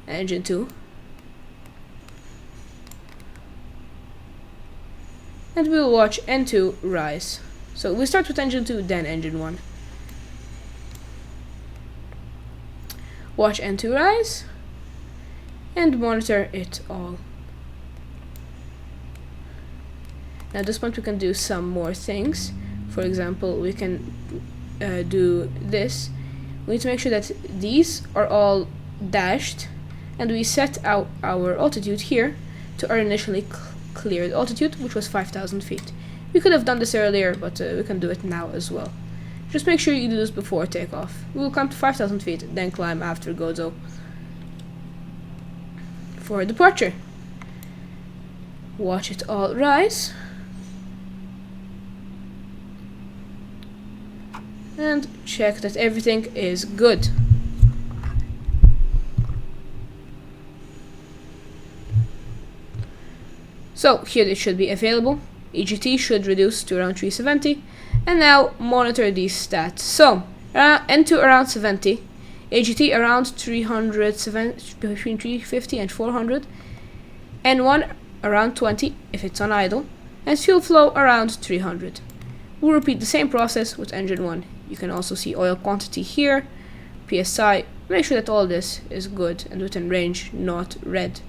Engine 2. And we'll watch N2 rise. So we start with engine 2, then engine 1. Watch N2 rise and monitor it all. Now at this point we can do some more things. For example, we can do this. We need to make sure that these are all dashed, and we set out our altitude here to our initially cleared altitude, which was 5,000 feet. We could have done this earlier, but we can do it now as well. Just make sure you do this before takeoff. We will climb to 5,000 feet, then climb after Gozo for departure. Watch it all rise. And check that everything is good. So here it should be available. EGT should reduce to around 370. And now monitor these stats. So N2 around 70, AGT around 370, between 350 and 400, N1 around 20 if it's on idle, and fuel flow around 300. We'll repeat the same process with engine 1. You can also see oil quantity here, PSI. Make sure that all this is good and within range, not red.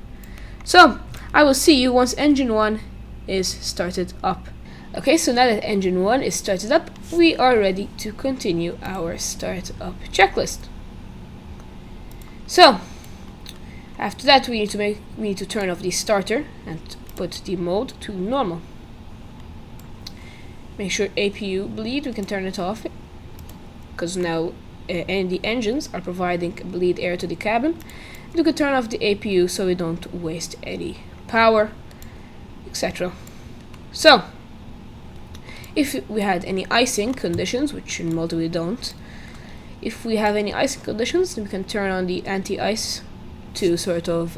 So I will see you once engine 1 is started up. Okay, so now that engine 1 is started up, we are ready to continue our startup checklist. So after that we need to turn off the starter and put the mode to normal. Make sure APU bleed, we can turn it off because now the engines are providing bleed air to the cabin. You can turn off the APU so we don't waste any power, etc. So if we had any icing conditions, which in Malta we don't, if we have any icing conditions, then we can turn on the anti-ice to sort of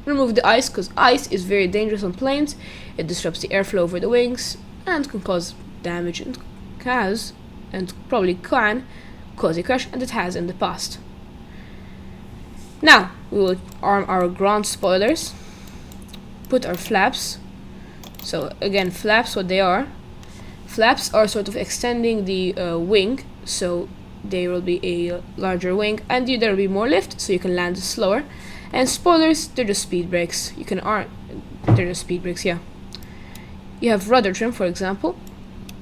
remove the ice, because ice is very dangerous on planes. It disrupts the airflow over the wings and can cause damage, and has, and probably can, cause a crash, and it has in the past. Now we will arm our ground spoilers, put our flaps. So again, flaps, what they are. Flaps are sort of extending the wing, so there will be a larger wing, and there will be more lift, so you can land slower. And spoilers, they're just speed brakes. You can they're just speed brakes, yeah. You have rudder trim, for example.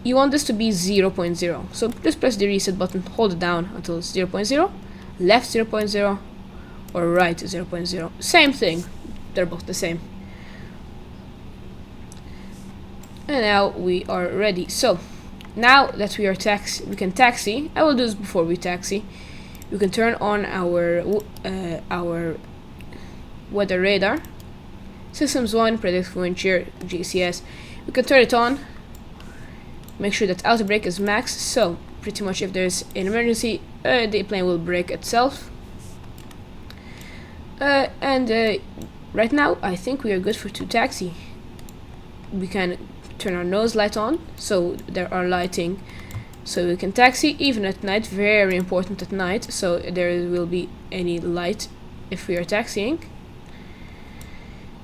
You want this to be 0.0, so just press the reset button, hold it down until it's 0.0, left 0.0, or right 0.0. Same thing, they're both the same. And now we are ready. So now that we are we can taxi. I will do this before we taxi. We can turn on our weather radar. Systems 1, predictive wind shear, GCS. We can turn it on. Make sure that auto brake is max. So pretty much if there's an emergency, the plane will brake itself. Right now I think we are good to taxi. We can turn our nose light on, so there are lighting, so we can taxi even at night. Very important at night, so there will be any light if we are taxiing,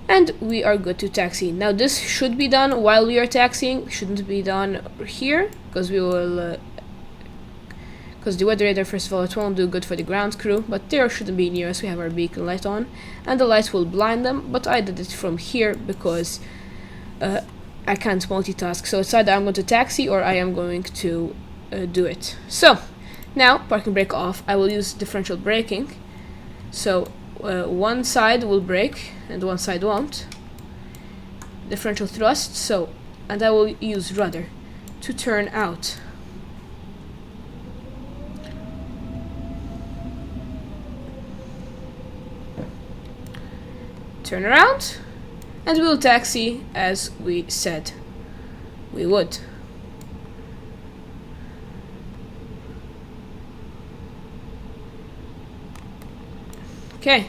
and we are good to taxi. Now this should be done while we are taxiing, shouldn't be done here, because we will because the weather radar, first of all, it won't do good for the ground crew, but they shouldn't be near us. We have our beacon light on and the lights will blind them, but I did it from here because I can't multitask, so it's either I'm going to taxi or I am going to do it. So now parking brake off. I will use differential braking, so one side will brake and one side won't. Differential thrust, so, and I will use rudder to turn out. Turn around, and we'll taxi as we said we would. Okay,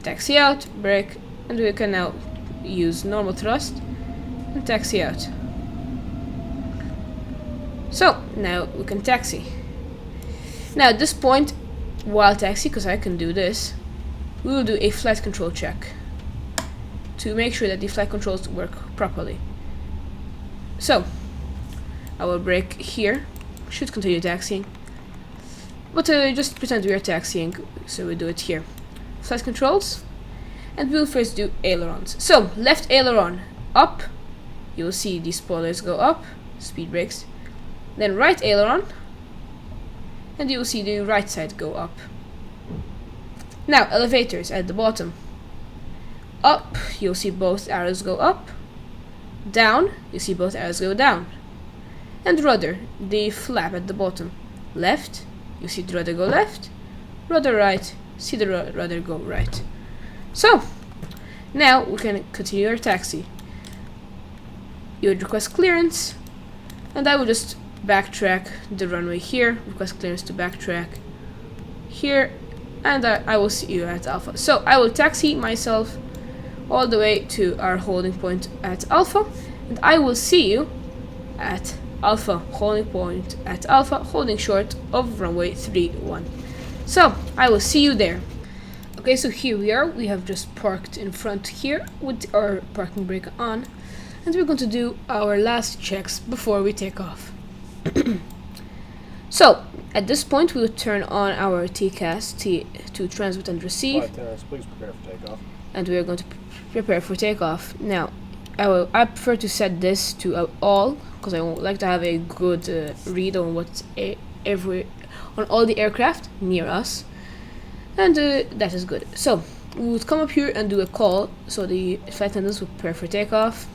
taxi out, brake, and we can now use normal thrust and taxi out. So now we can taxi. Now at this point, while taxi, because I can do this, we will do a flight control check to make sure that the flight controls work properly. So I will brake here, should continue taxiing, but just pretend we are taxiing, so we do it here. Flight controls, and we'll first do ailerons. So left aileron up, you will see the spoilers go up, speed brakes. Then right aileron, and you will see the right side go up. Now elevators at the bottom. Up, you'll see both arrows go up. Down, you see both arrows go down. And rudder, the flap at the bottom. Left, you see the rudder go left. Rudder right, see the rudder go right. So now we can continue our taxi. You would request clearance, and I will just backtrack the runway here, request clearance to backtrack here, and I will see you at Alpha. So I will taxi myself all the way to our holding point at Alpha, and I will see you at Alpha, holding point at Alpha, holding short of runway 31. So I will see you there. Okay, so here we are. We have just parked in front here with our parking brake on, and we're going to do our last checks before we take off. So at this point we will turn on our TCAS to transmit and receive. Please prepare for takeoff. And we are going to prepare for takeoff. Now I prefer to set this to all, because I would like to have a good read on what's on all the aircraft near us, and that is good. So we would come up here and do a call, so the flight attendants will prepare for takeoff.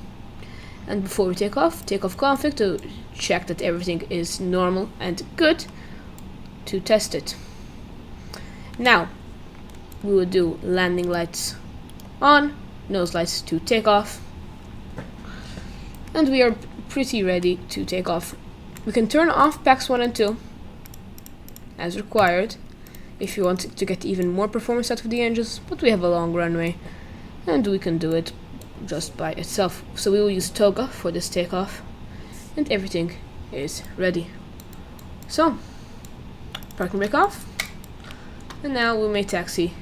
And before we take off config to check that everything is normal and good, to test it. Now we will do landing lights on, nose lights to take off, and we are pretty ready to take off. We can turn off packs 1 and 2 as required if you want to get even more performance out of the engines, but we have a long runway and we can do it just by itself. So we will use Toga for this takeoff, and everything is ready. So parking brake off, and now we may taxi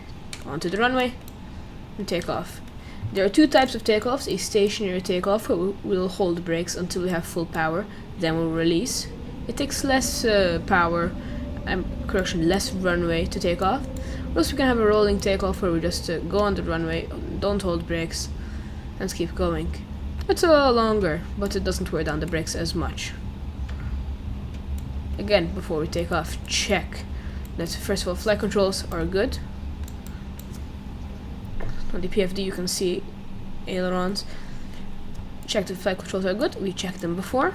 onto the runway and take off. There are two types of takeoffs: a stationary takeoff where we will hold the brakes until we have full power, then we'll release. It takes less less runway to take off. Or else we can have a rolling takeoff where we just go on the runway, don't hold brakes, and keep going. It's a little longer, but it doesn't wear down the brakes as much. Again, before we take off, check that first of all flight controls are good. On the PFD you can see ailerons. Check that flight controls are good. We checked them before.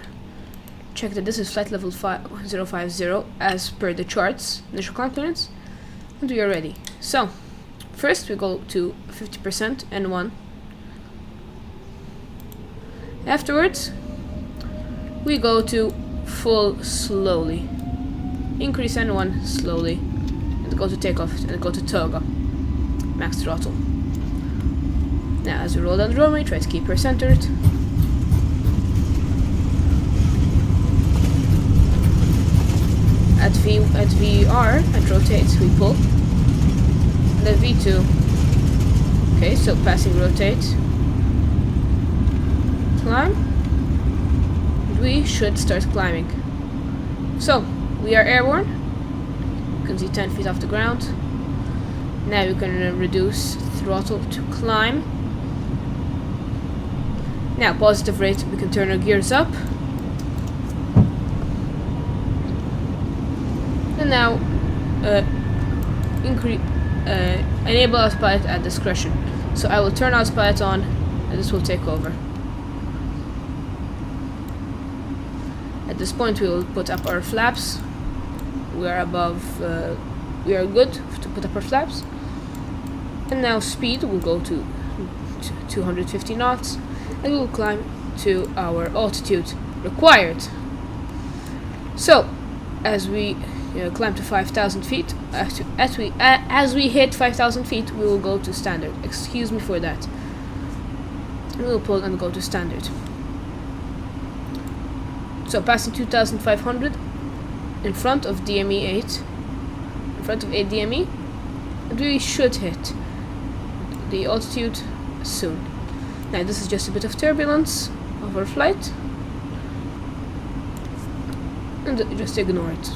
Check that this is flight level 050 as per the charts, initial climb clearance, and we are ready. So first we go to 50% N1. Afterwards we go to full slowly, increase N1 slowly, and go to takeoff and go to Toga, max throttle. Now as we roll down the runway, try to keep her centered. At VR, at rotate, we pull. And at V2, okay, so passing rotate, climb, and we should start climbing. So we are airborne. You can see 10 feet off the ground. Now you can reduce throttle to climb. Now positive rate, we can turn our gears up. And now enable autopilot at discretion. So I will turn autopilot on, and this will take over. At this point we will put up our flaps. We are above, we are good to put up our flaps. And now speed will go to 250 knots, and we will climb to our altitude required. So as we climb to 5,000 feet. As we hit 5,000 feet, we will go to standard. Excuse me for that. We will pull and go to standard. So passing 2,500 in front of DME 8, in front of 8 DME, and we should hit the altitude soon. Now this is just a bit of turbulence of our flight, and just ignore it.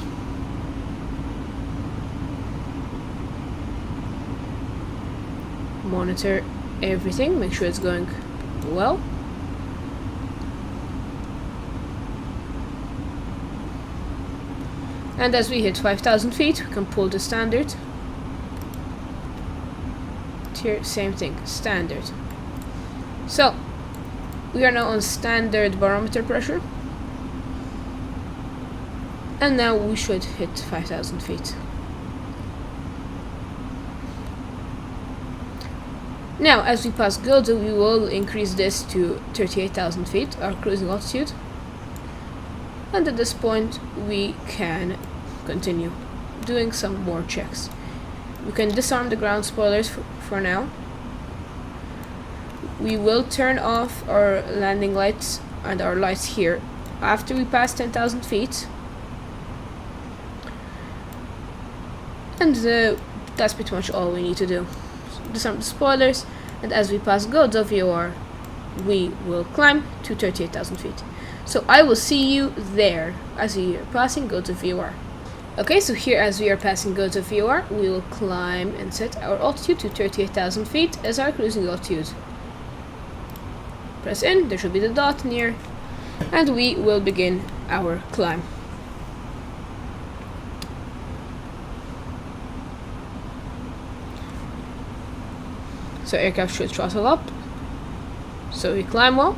Monitor everything, make sure it's going well. And as we hit 5,000 feet, we can pull to standard. Here, same thing, standard. So, we are now on standard barometer pressure. And now we should hit 5,000 feet. Now, as we pass Gozo, we will increase this to 38,000 feet, our cruising altitude. And at this point, we can continue doing some more checks. We can disarm the ground spoilers for now. We will turn off our landing lights and our lights here after we pass 10,000 feet. And that's pretty much all we need to do. Disarm the spoilers, and as we pass Gozo VOR, we will climb to 38,000 feet. So I will see you there as we are passing Gozo VOR. Okay, so here as we are passing Gozo VOR, we will climb and set our altitude to 38,000 feet as our cruising altitude. Press in, there should be the dot near, and we will begin our climb. So aircraft should throttle up, so we climb well.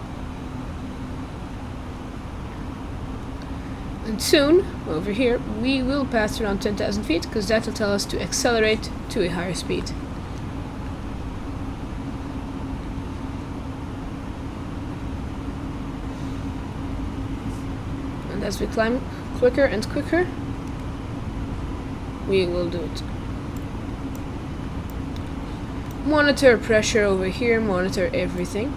And soon, over here, we will pass around 10,000 feet, because that will tell us to accelerate to a higher speed. And as we climb quicker and quicker, we will do it. Monitor pressure over here, monitor everything.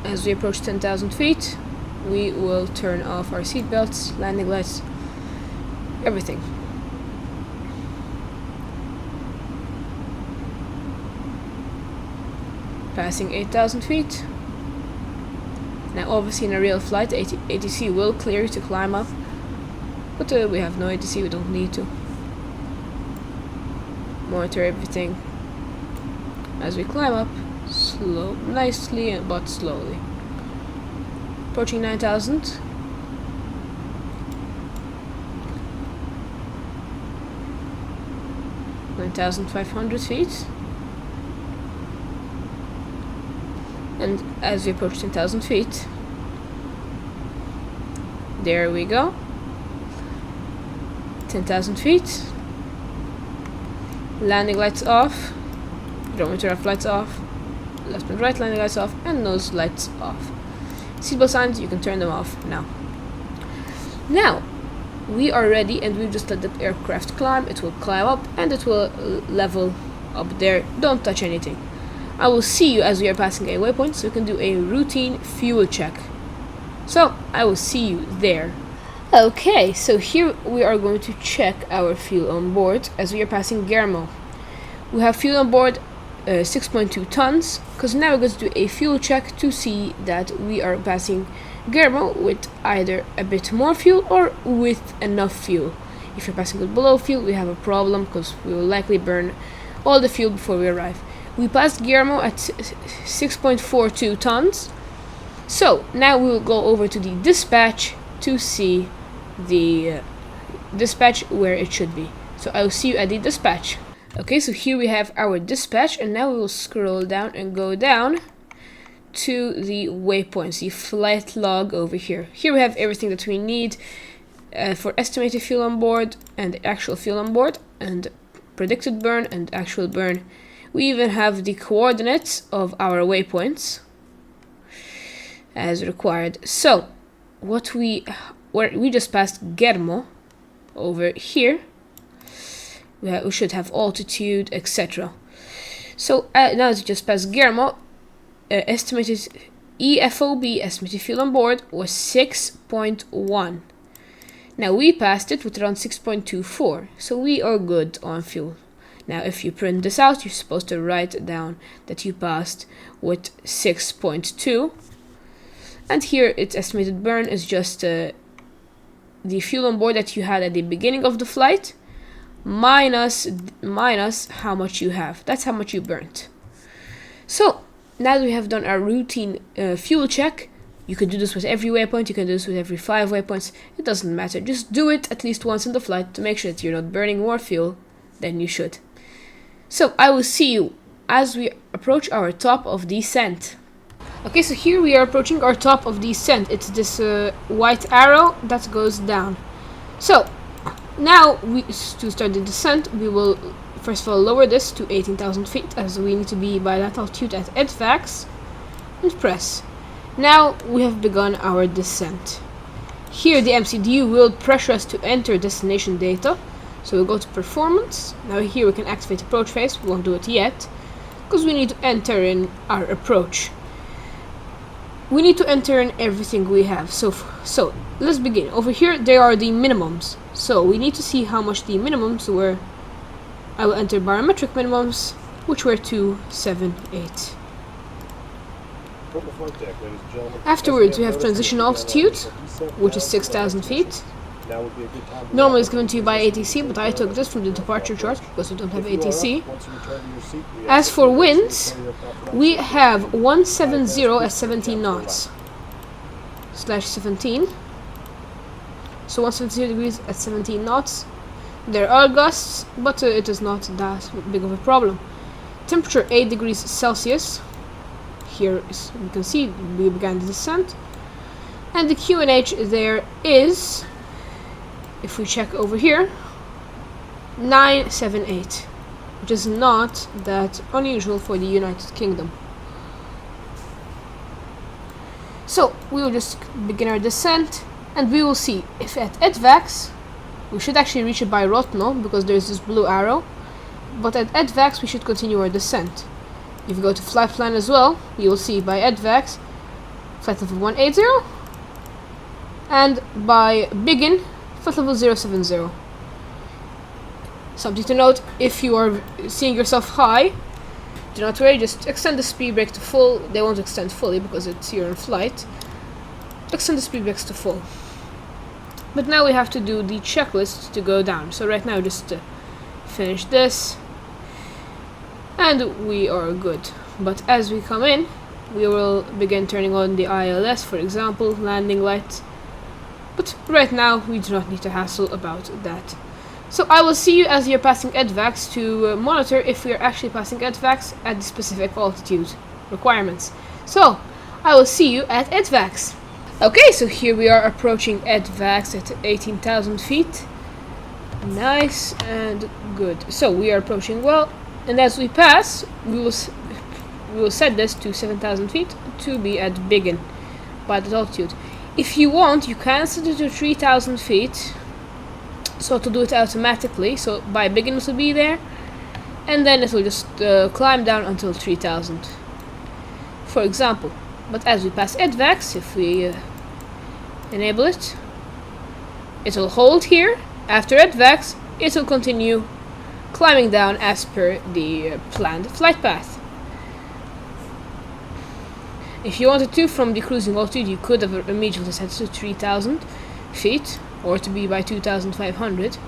As we approach 10,000 feet, we will turn off our seat belts, landing lights, everything. Passing 8,000 feet. Now obviously in a real flight, ATC will clear you to climb up, but we have no ATC, we don't need to. Monitor everything as we climb up. Nicely but slowly. Approaching 9,000. (9,500 feet). And as we approach 10,000 feet, there we go. 10,000 feet. Landing lights off. Barometer off, lights off. Left and right landing lights off, and nose lights off. Seatbelt signs, you can turn them off now. Now, we are ready, and we've just let the aircraft climb. It will climb up, and it will level up there. Don't touch anything. I will see you as we are passing a waypoint, so we can do a routine fuel check. So, I will see you there. Okay, so here we are going to check our fuel on board as we are passing Guillermo. We have fuel on board 6.2 tons, because now we're going to do a fuel check to see that we are passing Guillermo with either a bit more fuel or with enough fuel. If you're passing with below fuel, we have a problem, because we will likely burn all the fuel before we arrive. We passed Guillermo at 6.42 tons, so now we will go over to the dispatch to see the dispatch where it should be. So I will see you at the dispatch. Okay, so here we have our dispatch, and now we will scroll down and go down to the waypoints, the flight log over here. Here we have everything that we need for estimated fuel on board and actual fuel on board, and predicted burn and actual burn. We even have the coordinates of our waypoints. as required. So what we just passed Germo over here. We should have altitude, etc. So now as we just passed Germo, estimated EFOB, estimated fuel on board, was 6.1. Now we passed it with around 6.24, so we are good on fuel. Now if you print this out, you're supposed to write down that you passed with 6.2. And here its estimated burn is just the fuel on board that you had at the beginning of the flight minus how much you have. That's how much you burnt. So now that we have done our routine fuel check, you can do this with every waypoint, you can do this with every 5 waypoints, it doesn't matter. Just do it at least once in the flight to make sure that you're not burning more fuel than you should. So I will see you as we approach our top of descent. Okay, so here we are approaching our top of descent. It's this white arrow that goes down. So now to start the descent, we will first of all lower this to 18,000 feet, as we need to be by that altitude at EDVAX, and press. Now we have begun our descent. Here the MCDU will pressure us to enter destination data. So we'll go to performance. Now here we can activate approach phase. We won't do it yet because we need to enter in our approach. We need to enter in everything we have. So let's begin. Over here there are the minimums. So we need to see how much the minimums were. I will enter barometric minimums, which were 278. Afterwards we have transition altitude, which is 6,000 feet. Normally it's given to you by ATC, but I took this from the departure chart because we don't have ATC. As for winds, we have 170 at 17 knots /17. So 170 degrees at 17 knots. There are gusts, but it is not that big of a problem. Temperature 8 degrees Celsius. Here you can see we began the descent. And the QNH there is, if we check over here, 978, which is not that unusual for the United Kingdom. So we will just begin our descent, and we will see if at EDVAX, we should actually reach it by Rotno because there is this blue arrow, but at EDVAX we should continue our descent. If you go to flight plan as well, you will see by EDVAX flight level 180, and by begin flight level 070. Something to note, if you are seeing yourself high, do not worry, just extend the speed brake to full. They won't extend fully because you're in flight. Extend the speed brakes to full. But now we have to do the checklist to go down. So right now just finish this, and we are good. But as we come in, we will begin turning on the ILS, for example, landing lights. But right now we do not need to hassle about that. So I will see you as you're passing EDVAX to monitor if we are actually passing EDVAX at the specific altitude requirements. So I will see you at EDVAX. Okay, so here we are approaching EDVAX at 18,000 feet. Nice and good. So we are approaching well, and as we pass, we will set this to 7,000 feet to be at begin by that altitude. If you want, you can set it to 3,000 feet, so to do it automatically. So by begin it will be there, and then it will just climb down until 3,000, for example. But as we pass EDVAX, if we enable it, it will hold here. After EDVAX, it will continue climbing down as per the planned flight path. If you wanted to, from the cruising altitude, you could have immediately set it to 3,000 feet, or to be by 2,500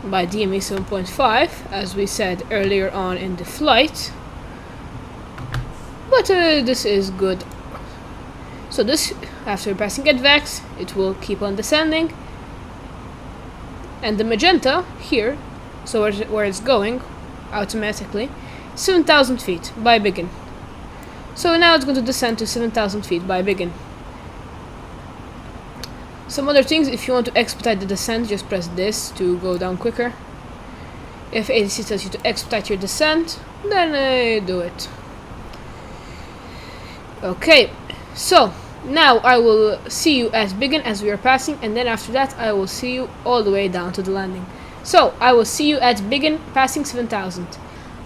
by DME 7.5, as we said earlier on in the flight. But this is good. So this, after passing EDVAX, it will keep on descending. And the magenta here, so where it's going automatically, 7,000 feet by begin. So now it's going to descend to 7,000 feet by begin. Some other things, if you want to expedite the descent, just press this to go down quicker. If ATC tells you to expedite your descent, then do it. Okay, so Now I will see you at begin as we are passing, and then after that I will see you all the way down to the landing. So I will see you at begin passing 7,000.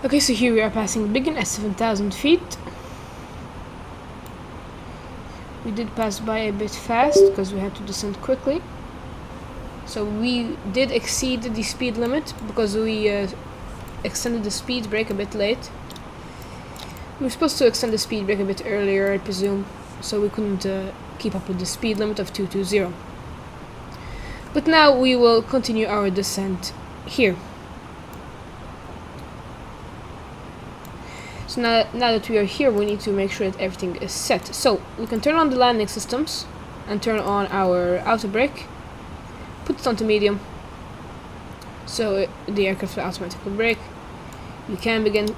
Okay, so here we are passing begin at 7,000 feet. We did pass by a bit fast because we had to descend quickly. So we did exceed the speed limit because we extended the speed brake a bit late. We were supposed to extend the speed brake a bit earlier, I presume, so we couldn't keep up with the speed limit of 220. But now we will continue our descent here. So now that we are here, we need to make sure that everything is set. So we can turn on the landing systems and turn on our auto brake. Put it onto medium, so the aircraft will automatically brake. You can begin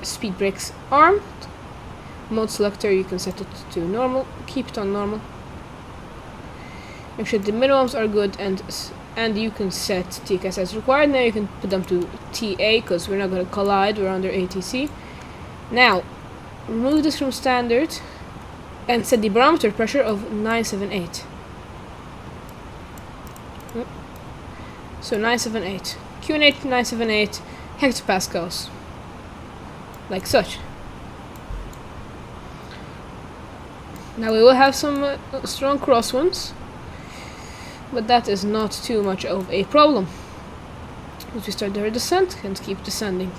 speed brakes armed. Mode selector, you can set it to normal. Keep it on normal. Make sure the minimums are good, and you can set TCAS as required. Now you can put them to TA because we're not going to collide. We're under ATC. Now remove this from standard and set the barometer pressure of 978. So 978, QNH 978 hectopascals, like such. Now we will have some strong crosswinds, but that is not too much of a problem. Once we start our descent and keep descending.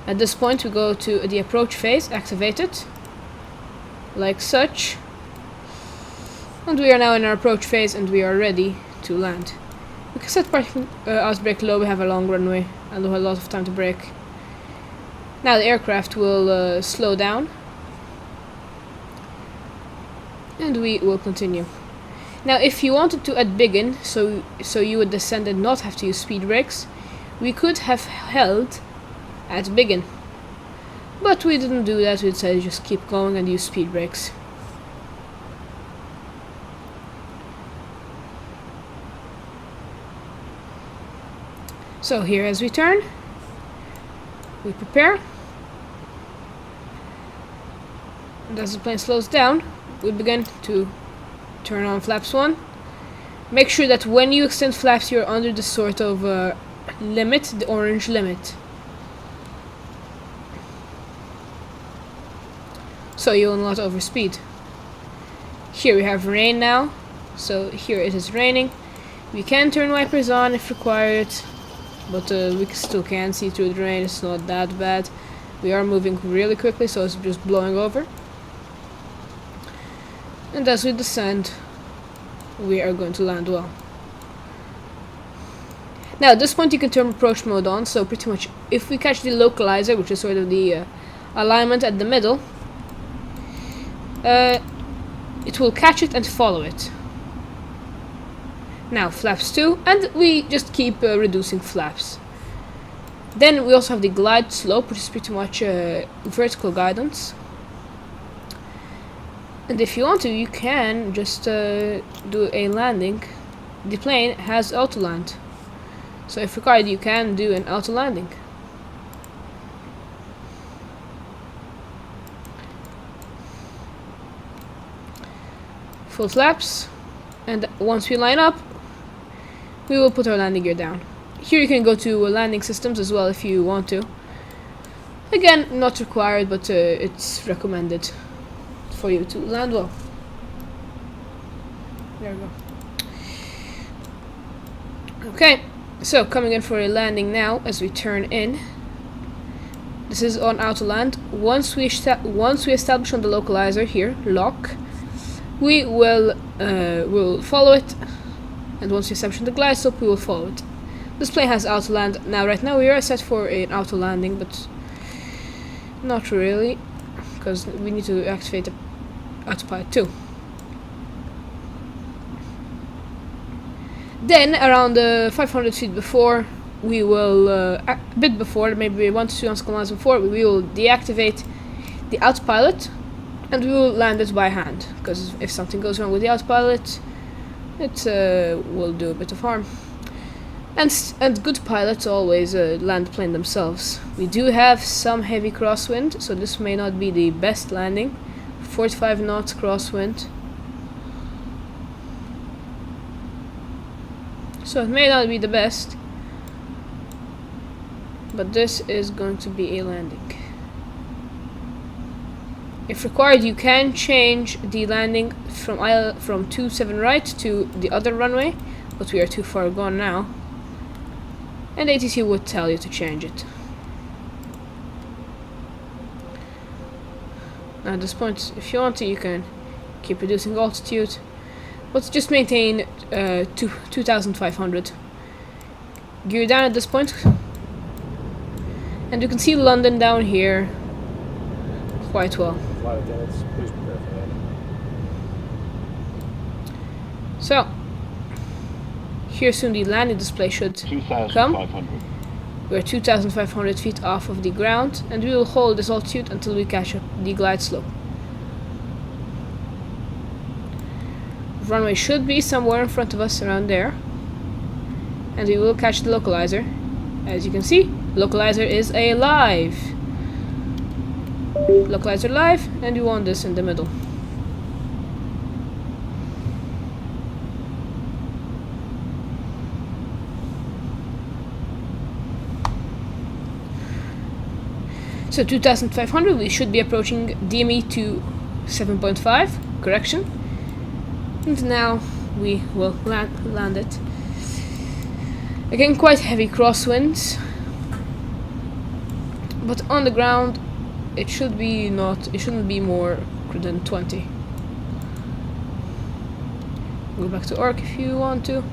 At this point we go to the approach phase, activate it, like such. And we are now in our approach phase and we are ready to land. We can set parking brake low, we have a long runway and we have a lot of time to brake. Now the aircraft will slow down. And we will continue. Now if you wanted to at begin, so you would descend and not have to use speed brakes, we could have held at begin. But we didn't do that, we decided to just keep going and use speed brakes. So here as we turn, we prepare, and as the plane slows down, we begin to turn on flaps 1. Make sure that when you extend flaps you're under the sort of limit, the orange limit. So you will not overspeed. Here we have rain now, so here it is raining. We can turn wipers on if required. But we still can see through the rain, it's not that bad. We are moving really quickly, so it's just blowing over. And as we descend, we are going to land well. Now at this point you can turn approach mode on, so pretty much if we catch the localizer, which is sort of the alignment at the middle, it will catch it and follow it. Now flaps 2, and we just keep reducing flaps. Then we also have the glide slope, which is pretty much vertical guidance. And if you want to, you can just do a landing. The plane has auto land, so if required you can do an auto landing. Full flaps, and once we line up, we will put our landing gear down. Here you can go to landing systems as well if you want to. Again, not required, but it's recommended for you to land well. There we go. Okay, so coming in for a landing now as we turn in. This is on auto land. Once we establish on the localizer here, lock, we will follow it. And once we establish the glide slope, we will follow it. This plane has auto land. Now, right now, we are set for an auto landing, but not really, because we need to activate the autopilot too. Then, around 500 feet before, we will, a bit before, maybe 1 to 2 nautical miles before, we will deactivate the autopilot, and we will land it by hand, because if something goes wrong with the autopilot, it will do a bit of harm. And good pilots always land the plane themselves. We do have some heavy crosswind, so this may not be the best landing. 45 knots crosswind. So it may not be the best, but this is going to be a landing. If required, you can change the landing from 27 right to the other runway, but we are too far gone now. And ATC would tell you to change it. Now at this point, if you want to, you can keep reducing altitude, but just maintain 2,500. Gear down at this point, and you can see London down here quite well. So, here soon the landing display should come. We're 2,500 feet off of the ground, and we will hold this altitude until we catch up the glide slope. Runway should be somewhere in front of us, around there, and we will catch the localizer. As you can see, localizer is alive. Localizer live, and we want this in the middle. So 2,500, we should be approaching DME to 7.5, correction. And now we will land it. Again, quite heavy crosswinds, but on the ground it shouldn't be more than 20. Go back to ARC if you want to.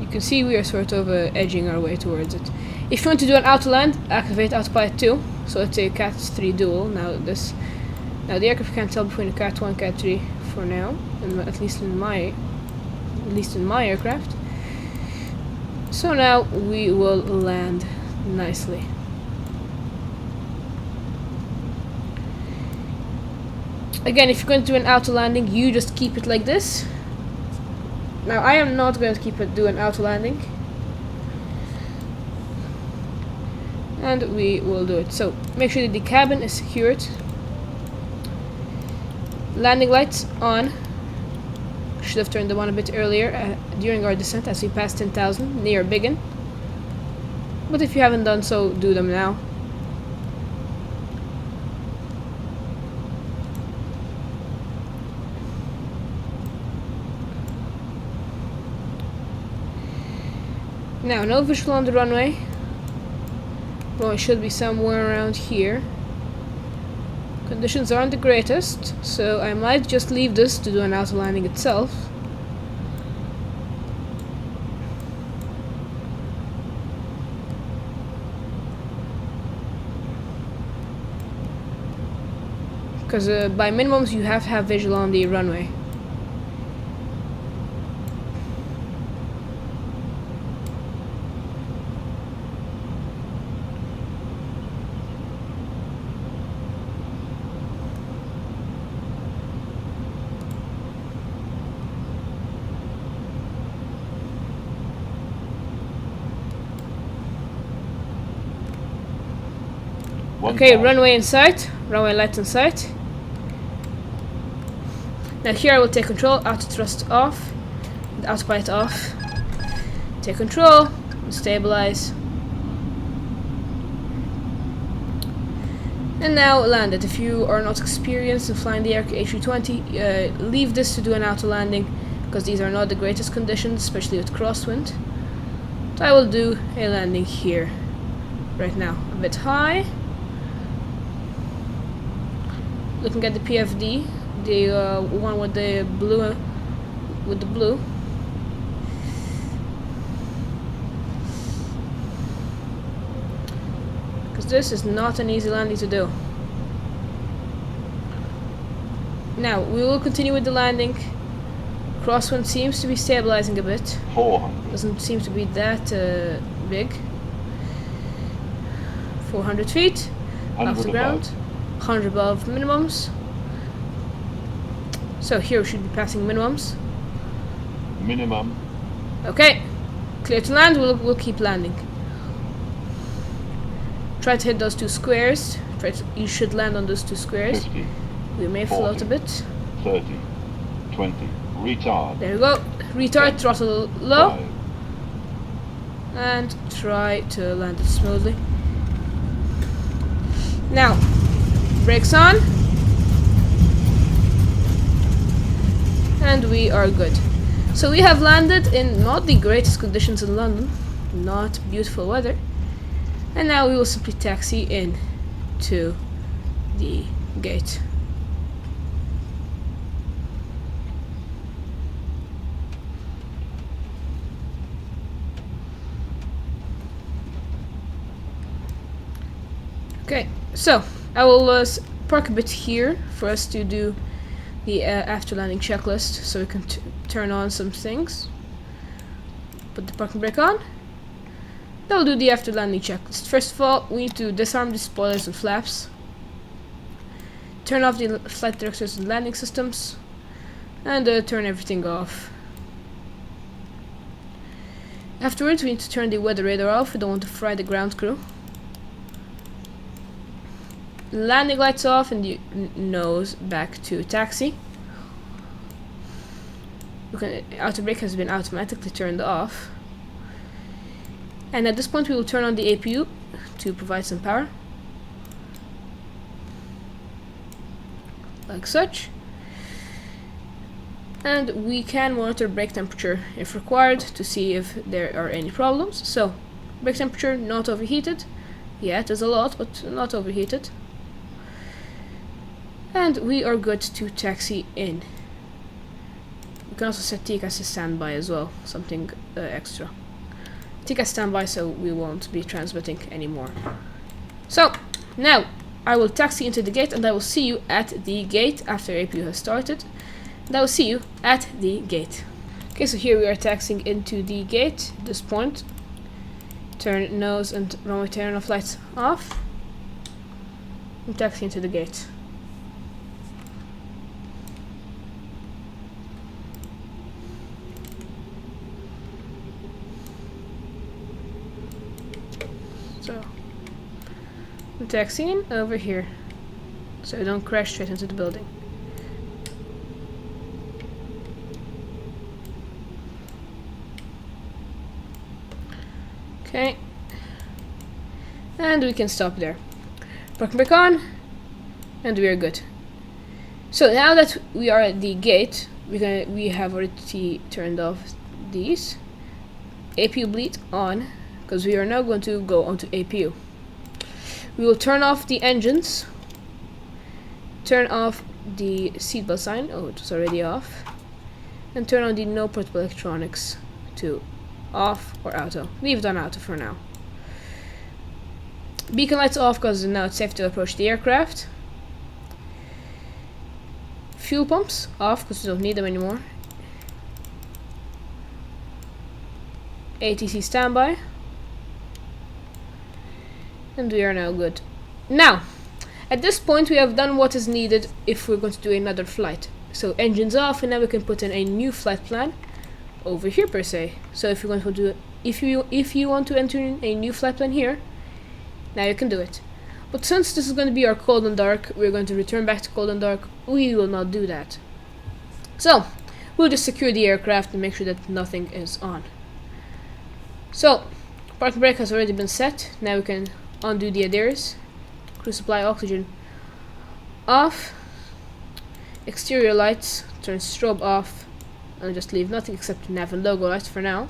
You can see we are sort of edging our way towards it. If you want to do an auto land, activate autopilot 2. So it's a Cat 3 dual. Now the aircraft can't tell between a Cat 1 and Cat 3 for now, at least in my aircraft. So now we will land nicely. Again, if you're going to do an auto landing, you just keep it like this. Now I am not going to do an auto landing, and we will do it. So make sure that the cabin is secured. Landing lights on. Should have turned them on a bit earlier during our descent as we passed 10,000 near Biggin. But if you haven't done so, do them now. Now, no visual on the runway. Well, it should be somewhere around here. Conditions aren't the greatest, so I might just leave this to do an auto landing itself. Because by minimums you have to have visual on the runway. Okay, runway in sight, runway lights in sight. Now here I will take control, auto thrust off, the autopilot off. Take control, and stabilize. And now land it. If you are not experienced in flying the A320, leave this to do an auto landing, because these are not the greatest conditions, especially with crosswind. So I will do a landing here, right now, a bit high. Looking at the PFD, the one with the blue, because this is not an easy landing to do. Now we will continue with the landing. Crosswind seems to be stabilizing a bit. 400. Doesn't seem to be that big. 400 feet off the ground. 100 above minimums. So here we should be passing minimums. Minimum. Okay. Clear to land, we'll keep landing. Try to hit those 2 squares. You should land on those 2 squares. 50, We may 40, float a bit. 30, 20, retard. There we go. Retard, 10, throttle low. 5, And try to land it smoothly. Now, brakes on. And we are good. So we have landed in not the greatest conditions in London. Not beautiful weather. And now we will simply taxi in to the gate. Okay, so I will park a bit here for us to do the after landing checklist, so we can turn on some things. Put the parking brake on. Then we'll do the after landing checklist. First of all, we need to disarm the spoilers and flaps. Turn off the flight directors and landing systems. And turn everything off. Afterwards, we need to turn the weather radar off. We don't want to fry the ground crew. Landing lights off and the nose back to taxi. Auto brake has been automatically turned off. And at this point we will turn on the APU to provide some power. Like such. And we can monitor brake temperature if required to see if there are any problems. So, brake temperature not overheated. Yeah, it is a lot, but not overheated. And we are good to taxi in. We can also set TCAS to standby as well, something extra. TCAS standby, so we won't be transmitting anymore. So, now I will taxi into the gate and I will see you at the gate after APU has started. And I will see you at the gate. Okay, so here we are taxiing into the gate at this point. Turn nose and runway turn off lights off. And taxi into the gate. So, I'm taxiing over here, so I don't crash straight into the building. Okay, and we can stop there. Parking brake on, and we are good. So now that we are at the gate, we have already turned off these. APU bleed on. Because we are now going to go onto APU. We will turn off the engines, turn off the seatbelt sign, oh it was already off, and turn on the no portable electronics to off or auto. Leave it on auto for now. Beacon lights off because now it's safe to approach the aircraft. Fuel pumps off because we don't need them anymore. ATC standby. And we are now good. Now, at this point we have done what is needed if we're going to do another flight. So engines off, and now we can put in a new flight plan over here per se. So if you're going to do, if you want to enter in a new flight plan here, now you can do it. But since this is going to be our cold and dark, we're going to return back to cold and dark. We will not do that. So we'll just secure the aircraft and make sure that nothing is on. So parking brake has already been set. Now we can undo the adairs. Crew supply oxygen off. Exterior lights, turn strobe off, and just leave nothing except nav and logo lights for now.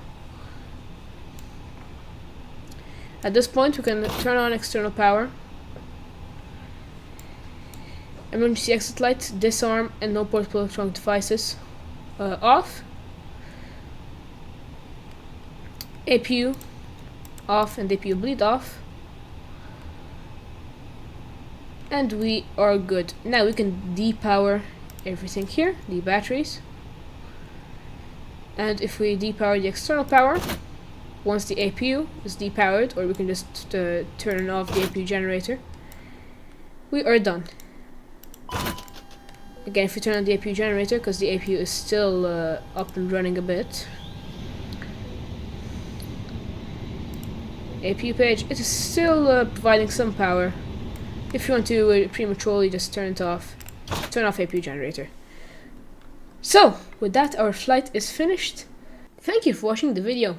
At this point we can turn on external power. Emergency exit lights, disarm, and no portable electronic devices off. APU off and APU bleed off. And we are good. Now we can depower everything here, the batteries. And if we depower the external power, once the APU is depowered, or we can just turn off the APU generator, we are done. Again, if we turn on the APU generator, because the APU is still up and running a bit, APU page, it is still providing some power. If you want to prematurely just turn it off, turn off APU generator. So, with that, our flight is finished. Thank you for watching the video.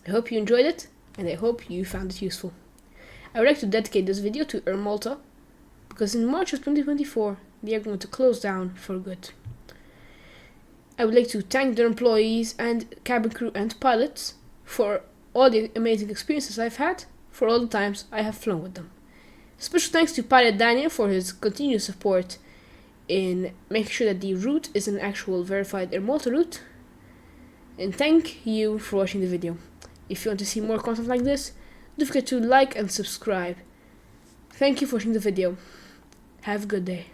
I hope you enjoyed it, and I hope you found it useful. I would like to dedicate this video to Air Malta, because in March of 2024, they are going to close down for good. I would like to thank their employees and cabin crew and pilots for all the amazing experiences I've had, for all the times I have flown with them. Special thanks to pilot Daniel for his continued support in making sure that the route is an actual verified Air Malta route. And thank you for watching the video. If you want to see more content like this, don't forget to like and subscribe. Thank you for watching the video. Have a good day.